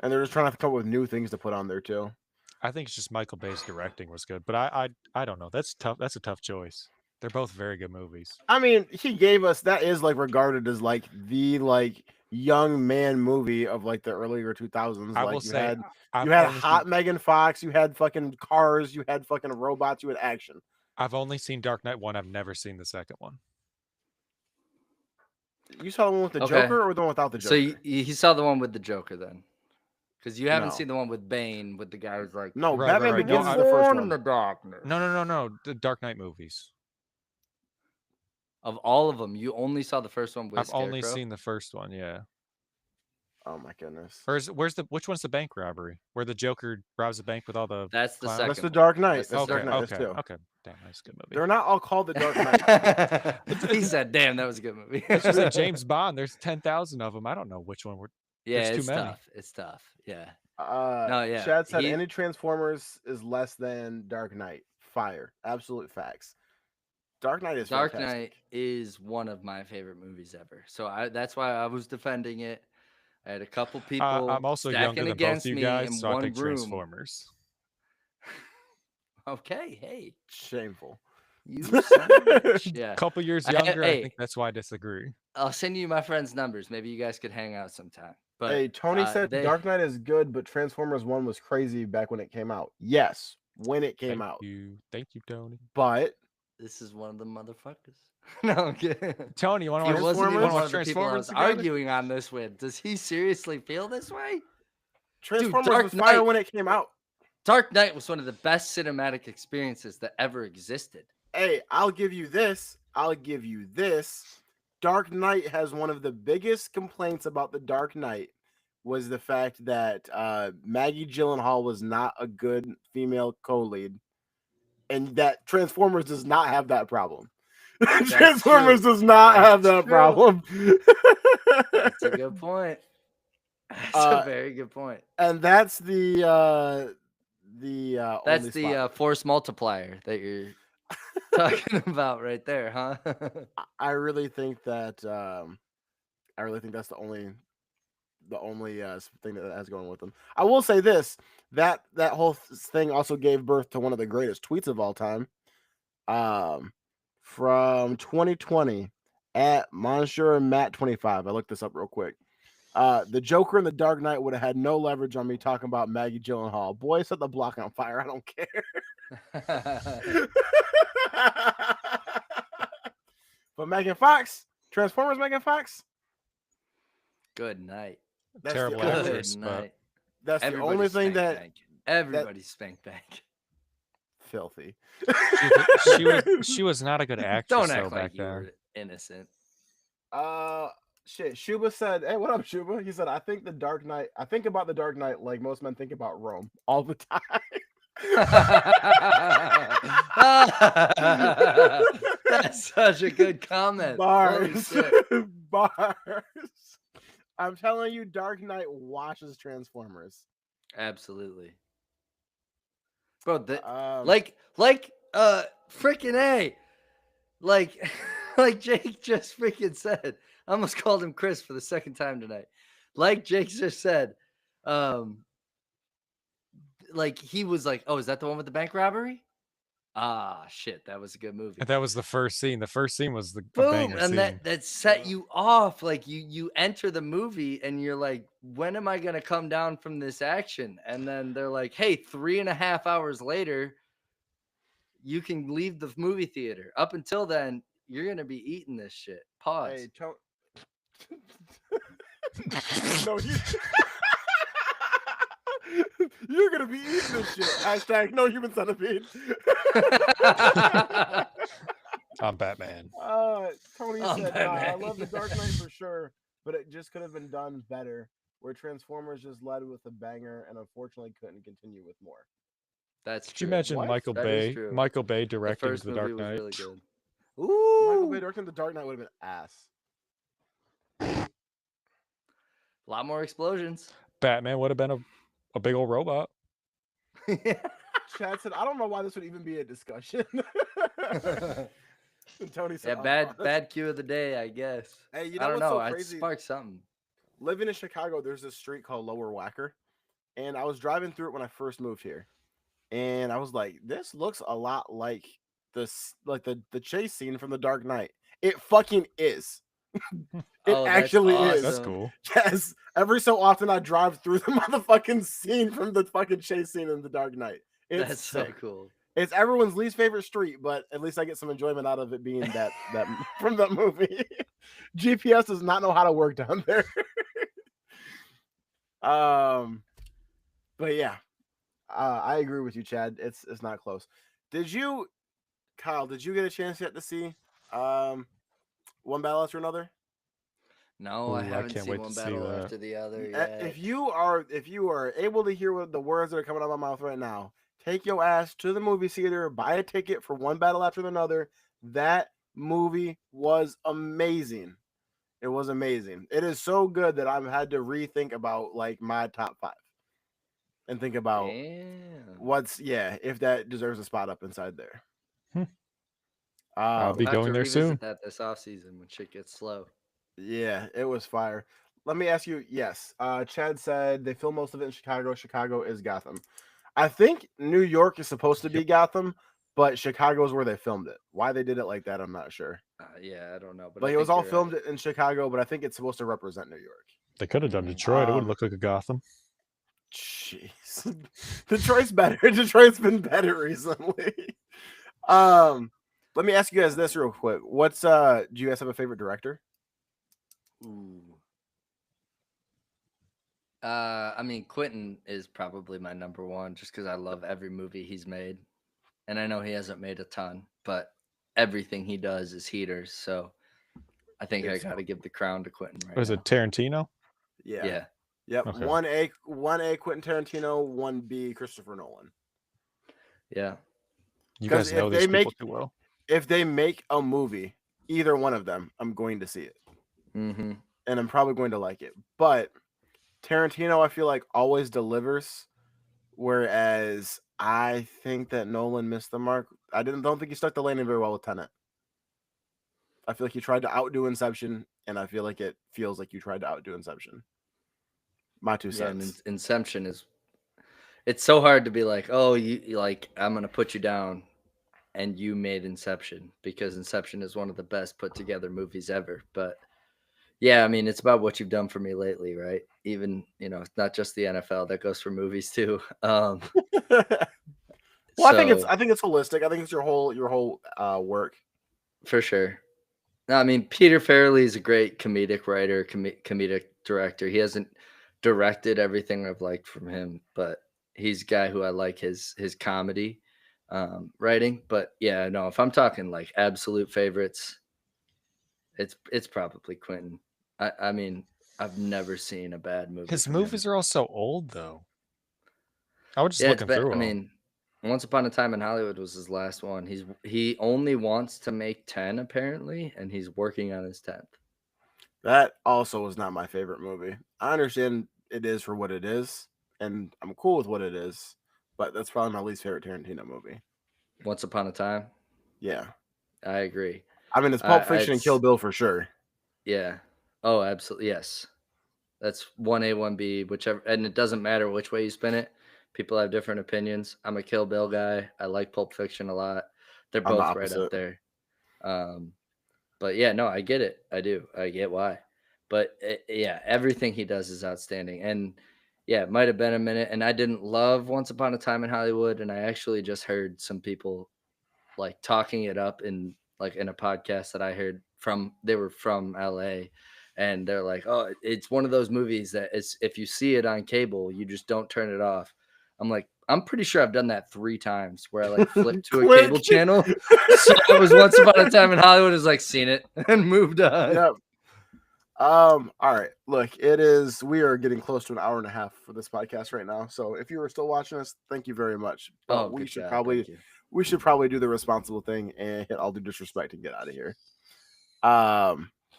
And they're just trying to come up with new things to put on there too. I think it's just Michael Bay's directing was good, but I don't know. That's tough. That's a tough choice. They're both very good movies. I mean, he gave us that is like regarded as like the young man movie of like the earlier 2000s. I like will say, you had hot Megan Fox, you had fucking cars, you had fucking robots, you had action. I've only seen Dark Knight 1. I've never seen the second one. You saw the one with the Joker or the one without the Joker? So he saw the one with the Joker then. Because you haven't seen the one with Bane with the guy who's like, no, Batman Begins is the first one. The darkness. No. The Dark Knight movies. Of all of them, you only saw the first one with I've Scarecrow? only seen the first one, yeah. Oh my goodness. Which one's the bank robbery? Where the Joker robs the bank with all the That's the second. That's the Dark Knight. That's okay, Dark Knight. Okay. Damn, that's a good movie. They're not all called the Dark Knight. He said, damn, that was a good movie. It's just like James Bond. There's 10,000 of them. I don't know which one it's too many. Tough. It's tough. Yeah. Chad said any Transformers is less than Dark Knight. Fire. Absolute facts. Dark Knight is Dark fantastic. Knight is one of my favorite movies ever. So that's why I was defending it. I had a couple people. I'm also younger than both you guys, so I think Transformers. Okay, hey, shameful. You son of a bitch. Yeah, couple years younger. I think that's why I disagree. I'll send you my friend's numbers. Maybe you guys could hang out sometime. But hey, Tony said Dark Knight is good, but Transformers 1 was crazy back when it came out. Yes, when it came out. Thank you, Tony. But this is one of the motherfuckers. No, I'm kidding. Tony, you want to watch Transformers? Arguing on this with. Does he seriously feel this way? Transformers was fire when it came out. Dark Knight was one of the best cinematic experiences that ever existed. Hey, I'll give you this. Dark Knight has one of the biggest complaints about the Dark Knight was the fact that Maggie Gyllenhaal was not a good female co-lead, and that Transformers does not have that problem. Transformers does not have that problem. That's a good point. That's a very good point. And that's the force multiplier that you're talking about right there, huh? I really think that that's the only thing that has going with them. I will say this: that whole thing also gave birth to one of the greatest tweets of all time, from 2020 at Monsieur Matt 25. I looked this up real quick. The Joker in the Dark Knight would have had no leverage on me talking about Maggie Gyllenhaal. Boy, set the block on fire. I don't care. But Megan Fox, Transformers Megan Fox. Good night. That's Terrible the only, actress, but that's the only thing that bank. Everybody's spank bank. filthy. she was not a good actress. Don't act though, like back you then. were innocent. Shit. Shuba said, "Hey, what up, Shuba?" He said, "I think about the Dark Knight like most men think about Rome all the time." That's such a good comment. Bars. I'm telling you, Dark Knight washes Transformers. Absolutely, bro. Freaking A, like Jake just freaking said. I almost called him Chris for the second time tonight. Like Jake just said, like he was like, "Oh, is that the one with the bank robbery?" Ah, shit, that was a good movie. And that was the first scene. The first scene was the boom, and scene. that set you off. Like you enter the movie and you're like, when am I gonna come down from this action? And then they're like, hey, 3.5 hours later, you can leave the movie theater. Up until then, you're gonna be eating this shit. Pause. Hey, no, you're gonna be eating this shit. Hashtag no human centipede. I'm Batman. Tony said, I love the Dark Knight for sure, but it just could have been done better. Where Transformers just led with a banger and unfortunately couldn't continue with more. That's Could true. you imagine Michael Bay? Michael Bay directing the Dark Knight. Was really good. Ooh. Michael Bay directing the Dark Knight would have been ass. A lot more explosions. Batman would have been a big old robot. Chad said, I don't know why this would even be a discussion. Tony said, bad cue of the day, I guess. Hey, you know, I don't know. So crazy? I sparked something. Living in Chicago, there's this street called Lower Wacker, and I was driving through it when I first moved here, and I was like, this looks a lot like the chase scene from The Dark Knight. It fucking is. It actually awesome. is. That's cool. Yes. Every so often I drive through the motherfucking scene from the fucking chase scene in The Dark Knight. That's sick. So cool. It's everyone's least favorite street, but at least I get some enjoyment out of it being that from that movie. GPS does not know how to work down there. But yeah, I agree with you, Chad. It's not close. Kyle, did you get a chance yet to see One Battle After Another? No, I haven't seen One Battle After the Other yet. If you are able to hear the words that are coming out of my mouth right now, take your ass to the movie theater, buy a ticket for One Battle After Another. That movie was amazing. It was amazing. It is so good that I've had to rethink about like my top 5 and think about if that deserves a spot up inside there. I'll be going there soon. That this off season when shit gets slow. Yeah, it was fire. Let me ask you. Yes, Chad said they film most of it in Chicago. Chicago is Gotham. I think New York is supposed to be Gotham, but Chicago is where they filmed it. Why they did it like that, I'm not sure. Yeah, I don't know. But it was all filmed in Chicago, but I think it's supposed to represent New York. They could have done Detroit. It would look like a Gotham. Jeez. Detroit's better. Detroit's been better recently. Let me ask you guys this real quick. Do you guys have a favorite director? Ooh. I mean, Quentin is probably my number one just because I love every movie he's made. And I know he hasn't made a ton, but everything he does is heaters. So I think I got to give the crown to Quentin right now. Was it Tarantino? Yeah. Yep. Okay. 1A Quentin Tarantino, 1B Christopher Nolan. Yeah. You guys know these people too well. If they make a movie, either one of them, I'm going to see it. Mm-hmm. And I'm probably going to like it. But Tarantino, I feel like, always delivers. Whereas I think that Nolan missed the mark. Don't think he stuck the landing very well with Tenet. I feel like he tried to outdo Inception, and I feel like it feels like you tried to outdo Inception. My 2 cents. And Inception is. It's so hard to be like, oh, you like I'm gonna put you down, and you made Inception because Inception is one of the best put together movies ever. But yeah, I mean, it's about what you've done for me lately, right? Even it's not just the NFL, that goes for movies too. Well, so, I think it's holistic. I think it's your whole work for sure. No, I mean, Peter Farrelly is a great comedic writer, comedic director. He hasn't directed everything I've liked from him, but he's a guy who I like his comedy writing. But yeah, no, if I'm talking like absolute favorites, it's probably Quentin. I mean, I've never seen a bad movie. His movies are all so old, though. I was just looking through them. I mean, Once Upon a Time in Hollywood was his last one. He only wants to make 10 apparently, and he's working on his 10th. That also was not my favorite movie. I understand it is for what it is, and I'm cool with what it is, but that's probably my least favorite Tarantino movie. Once Upon a Time? Yeah. I agree. I mean, it's Pulp Fiction and Kill Bill for sure. Yeah. Oh, absolutely. Yes. That's 1A, 1B, whichever, and it doesn't matter which way you spin it. People have different opinions. I'm a Kill Bill guy. I like Pulp Fiction a lot. They're both right up there. But yeah, no, I get it. I do. I get why. But yeah, everything he does is outstanding. And yeah, it might have been a minute. And I didn't love Once Upon a Time in Hollywood. And I actually just heard some people like talking it up in a podcast that I heard they were from LA. And they're like, oh, it's one of those movies that if you see it on cable, you just don't turn it off. I'm like, I'm pretty sure I've done that 3 times where I like flipped to a cable channel. So it was Once Upon a Time in Hollywood, is like seen it and moved on. Yep. All right. Look, we are getting close to an hour and a half for this podcast right now. So if you are still watching us, thank you very much. But we should probably do the responsible thing and hit All Due Disrespect and get out of here.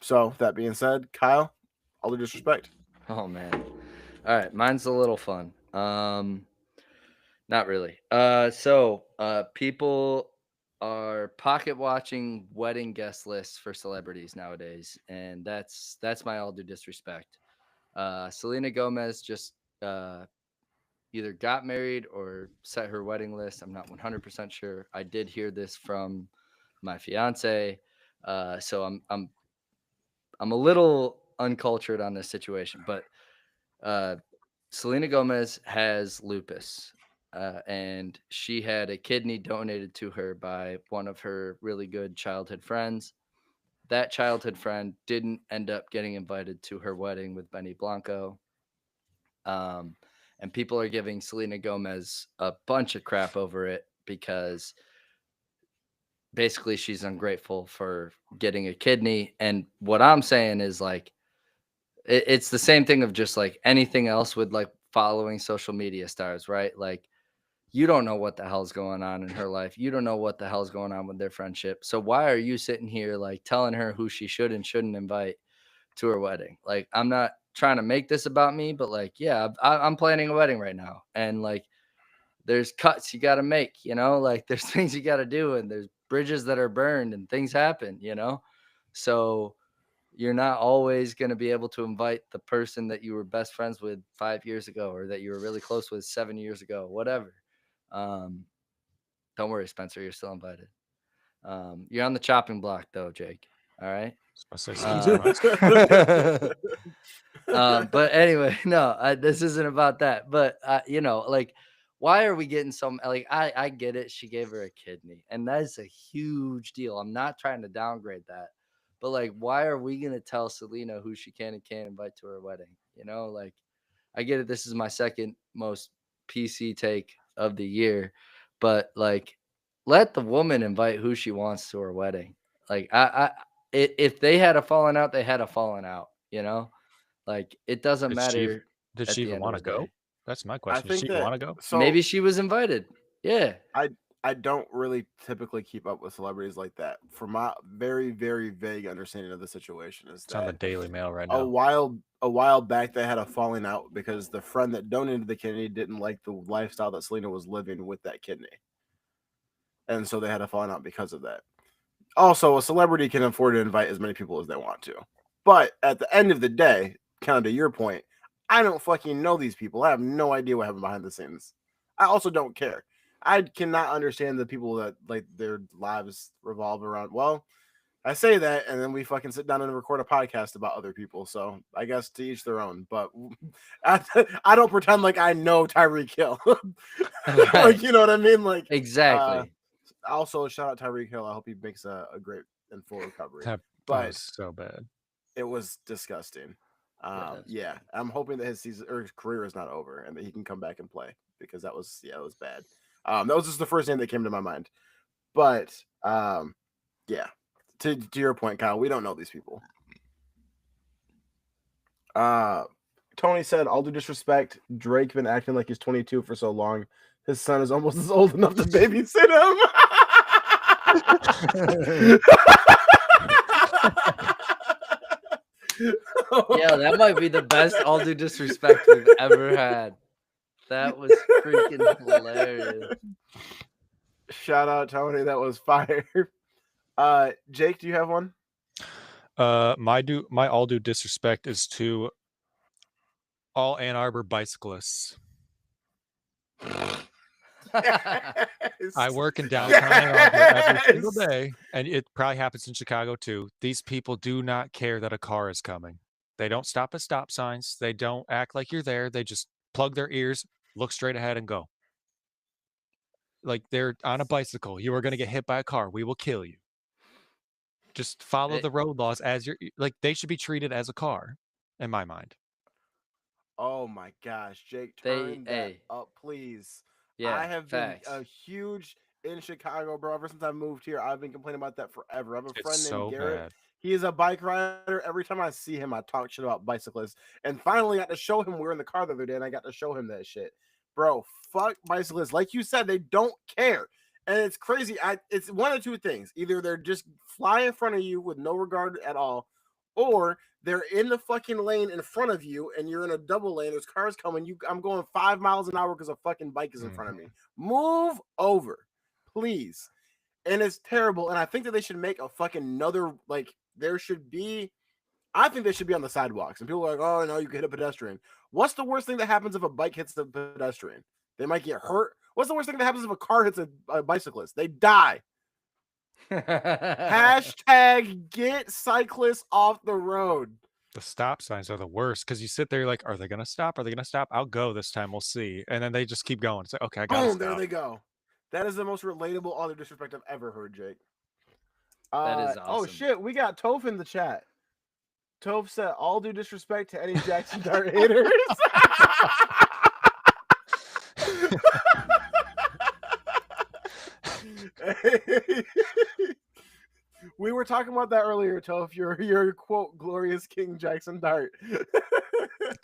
So that being said, Kyle, All Due Disrespect. Oh man. All right, mine's a little fun. Not really. So people are pocket watching wedding guest lists for celebrities nowadays, and that's my All Due Disrespect. Selena Gomez just either got married or set her wedding list. I'm not 100% sure. I did hear this from my fiance, so I'm a little uncultured on this situation, but Selena Gomez has lupus. And she had a kidney donated to her by one of her really good childhood friends. That childhood friend didn't end up getting invited to her wedding with Benny Blanco. And people are giving Selena Gomez a bunch of crap over it because basically she's ungrateful for getting a kidney. And what I'm saying is like, it's the same thing of just like anything else with like following social media stars, right? Like, you don't know what the hell's going on in her life. You don't know what the hell's going on with their friendship. So why are you sitting here like telling her who she should and shouldn't invite to her wedding? Like, I'm not trying to make this about me, but like, yeah, I'm planning a wedding right now. And like, there's cuts you got to make, like there's things you got to do and there's bridges that are burned and things happen, So you're not always going to be able to invite the person that you were best friends with 5 years ago or that you were really close with 7 years ago, whatever. Don't worry, Spencer, you're still invited. You're on the chopping block though, Jake. All right. But anyway, no, this isn't about that. But like, why are we getting some? Like, I get it. She gave her a kidney, and that's a huge deal. I'm not trying to downgrade that, but like, why are we gonna tell Selena who she can and can't invite to her wedding? Like, I get it. This is my second most PC take of the year, but like, let the woman invite who she wants to her wedding. Like, if they had a falling out, they had a falling out. Like, it doesn't matter. Did she even want to go? That's my question. Did she want to go? So maybe she was invited. Yeah. I don't really typically keep up with celebrities like that. From my very, very vague understanding of the situation, is it's on the that Daily Mail right a now. while back they had a falling out because the friend that donated the kidney didn't like the lifestyle that Selena was living with that kidney, and so they had a falling out because of that. Also, a celebrity can afford to invite as many people as they want to, but at the end of the day, kind of to your point, I don't fucking know these people. I have no idea what happened behind the scenes. I also don't care. I cannot understand the people that like their lives revolve around. Well, I say that, and then we fucking sit down and record a podcast about other people. So I guess to each their own. But I don't pretend like I know Tyreek Hill. Right. Like, you know what I mean? Like, Exactly. also, shout out Tyreek Hill. I hope he makes a great and full recovery. That But was so bad. it was disgusting. Yeah, I'm hoping that his season or his career is not over and that he can come back and play, because that was it was bad. That was just the first name that came to my mind. But yeah, to your point, Kyle, we don't know these people. Tony said, "All due disrespect, Drake been acting like he's 22 for so long. His son is almost as old enough to babysit him." Yeah, that might be the best all due disrespect we've ever had. That was freaking hilarious. Shout out Tony, that was fire. Jake, do you have one? My all due disrespect is to all Ann Arbor bicyclists. I work in downtown Ann Arbor every single day, and it probably happens in Chicago too. These people do not care that a car is coming. They don't stop at stop signs. They don't act like you're there. They just plug their ears, look straight ahead, and go. Like they're on a bicycle. You are going to get hit by a car. We will kill you. Just follow the road laws as you're like. They should be treated as a car, in my mind. Oh my gosh, Jake, turn that up, please. Yeah, I have facts. been a huge in Chicago, bro. Ever since I moved here, I've been complaining about that forever. I have a friend named Garrett. Bad. He is a bike rider. Every time I see him, I talk shit about bicyclists. And finally, I got to show him. We were in the car the other day, and I got to show him that shit. Bro, fuck bicyclists. Like you said, they don't care. And it's crazy. It's one of two things. Either they're just fly in front of you with no regard at all, or they're in the fucking lane in front of you and you're in a double lane. There's cars coming. I'm going 5 miles an hour because a fucking bike is in front of me. Move over, please. And it's terrible. And I think that they should make a fucking another, like, I think they should be on the sidewalks. And people are like, oh, no, you can hit a pedestrian. What's the worst thing that happens if a bike hits the pedestrian? They might get hurt. What's the worst thing that happens if a car hits a bicyclist? They die. Hashtag get cyclists off the road. The stop signs are the worst because you sit there, you're like, are they going to stop? Are they going to stop? I'll go this time. We'll see. And then they just keep going. It's like, okay, I got to stop. There they go. That is the most relatable all the disrespect I've ever heard, Jake. That is awesome. Oh, shit. We got Toph in the chat. Toph said, all due disrespect to any Jackson Dart haters. We were talking about that earlier, Toph. Your quote, glorious King Jackson Dart.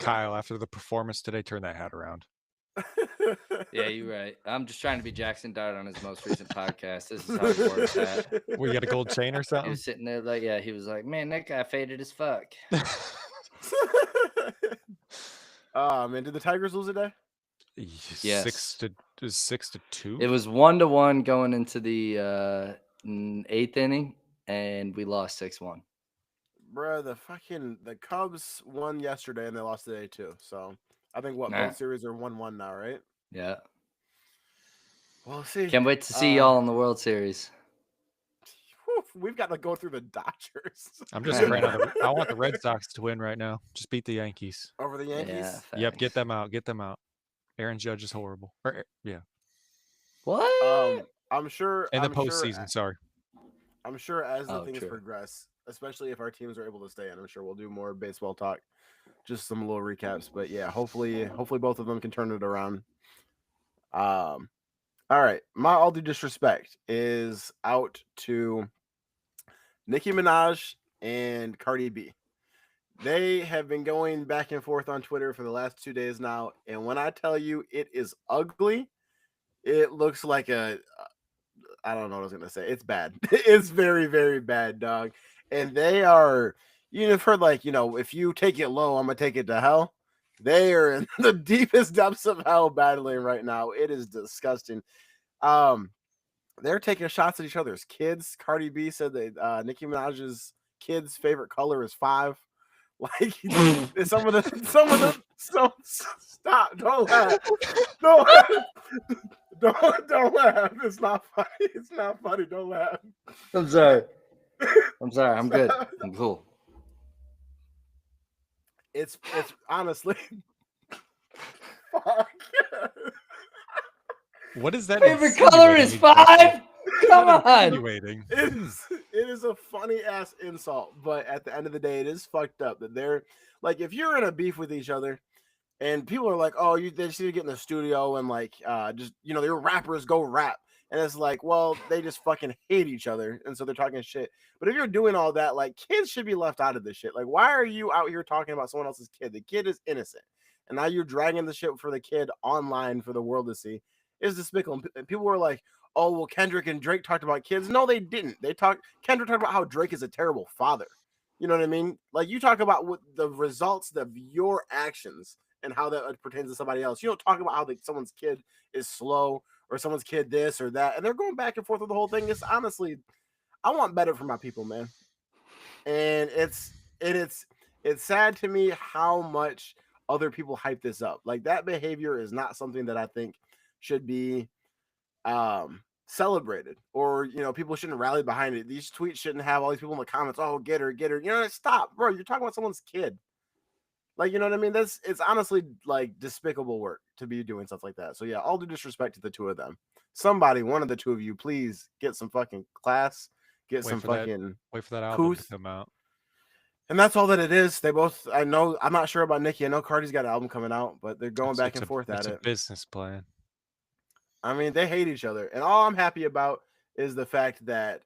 Kyle, after the performance today, turn that hat around. Yeah, you're right. I'm just trying to be Jackson Dart on his most recent podcast. This is how it works. We got a gold chain or something? He was sitting there like, he was like, man, that guy faded as fuck. Man, did the Tigers lose today? Yes. 6-2. It was 1-1 going into the 8th inning, and we lost 6-1. Bro, the Cubs won yesterday and they lost today too. So I think both series are 1-1 now, right? Yeah. We'll see. Can't wait to see y'all in the World Series. We've got to go through the Dodgers. I'm just afraid I want the Red Sox to win right now. Just beat the Yankees. Over the Yankees? Yeah, yep, get them out. Get them out. Aaron Judge is horrible. What? I'm sure. In the postseason, sorry. I'm sure as the things progress, especially if our teams are able to stay in, I'm sure we'll do more baseball talk. Just some little recaps. But yeah, hopefully both of them can turn it around. All right. My all due disrespect is out to Nicki Minaj and Cardi B. They have been going back and forth on Twitter for the last 2 days now. And when I tell you it is ugly, it looks like I don't know what I was gonna say. It's bad. It's very, very bad, dog. And they are, you've heard like, if you take it low, I'm gonna take it to hell. They are in the deepest depths of hell battling right now. It is disgusting. They're taking shots at each other's kids. Cardi B said that Nicki Minaj's kids' favorite color is 5. Like some of the so stop. Don't laugh. Don't laugh. It's not funny. It's not funny. Don't laugh. I'm sorry. I'm good. I'm cool. It's honestly fuck. What is that? Favorite color is 5? Come on. It is a funny ass insult, but at the end of the day, it is fucked up that they're like, if you're in a beef with each other and people are like, oh, they just need to get in the studio and like just your rappers go rap. And it's like, well, they just fucking hate each other. And so they're talking shit. But if you're doing all that, like, kids should be left out of this shit. Like, why are you out here talking about someone else's kid? The kid is innocent. And now you're dragging the shit for the kid online for the world to see. It's despicable. And people were like, oh, well, Kendrick and Drake talked about kids. No, they didn't. Kendrick talked about how Drake is a terrible father. You know what I mean? Like, you talk about what the results of your actions and how that pertains to somebody else. You don't talk about how someone's kid is slow or someone's kid this or that. And they're going back and forth with the whole thing. It's honestly, I want better for my people, man. And it's sad to me how much other people hype this up. Like, that behavior is not something that I think should be celebrated, or people shouldn't rally behind it. These tweets shouldn't have all these people in the comments, oh, get her. Stop, bro. You're talking about someone's kid. Like, you know what I mean? It's honestly like despicable work to be doing stuff like that. So yeah, all due disrespect to the two of them. Somebody, one of the two of you, please get some fucking class, wait for that album to come out. And that's all that it is. They both, I'm not sure about Nicki. I know Cardi's got an album coming out, but they're going back and forth at it. It's a business plan. I mean, they hate each other. And all I'm happy about is the fact that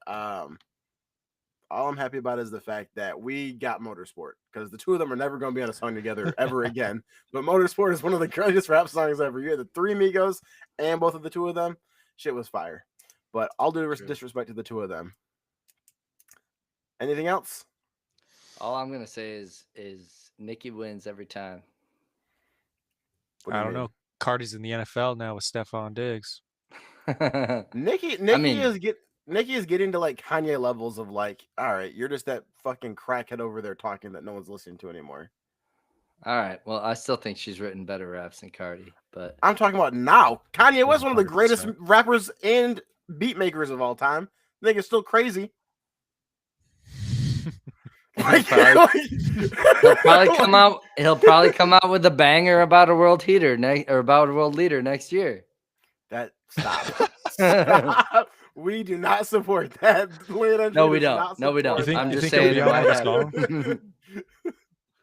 we got Motorsport, because the two of them are never going to be on a song together ever again. But Motorsport is one of the greatest rap songs ever. You had the 3 Migos and both of the two of them. Shit was fire. But all due disrespect to the two of them. Anything else? All I'm going to say is Nicki wins every time. I don't know. Cardi's in the NFL now with Stephon Diggs. Nicki is getting to like Kanye levels of like, all right, you're just that fucking crackhead over there talking that no one's listening to anymore. All right. Well, I still think she's written better raps than Cardi, but I'm talking about now. Kanye was one of the greatest rappers and beat makers of all time. I think it's still crazy. He'll probably come out with a banger about a world leader next year. Stop. We do not support that. No, we don't. I'm just saying.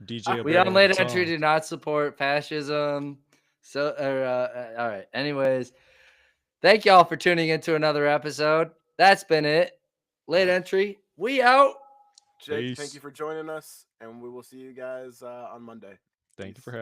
DJ, we on Late Entry do not support fascism. So, all right. Anyways, thank y'all for tuning into another episode. That's been it. Late Entry. We out. Jake, thank you for joining us, and we will see you guys on Monday. Thank you for having me.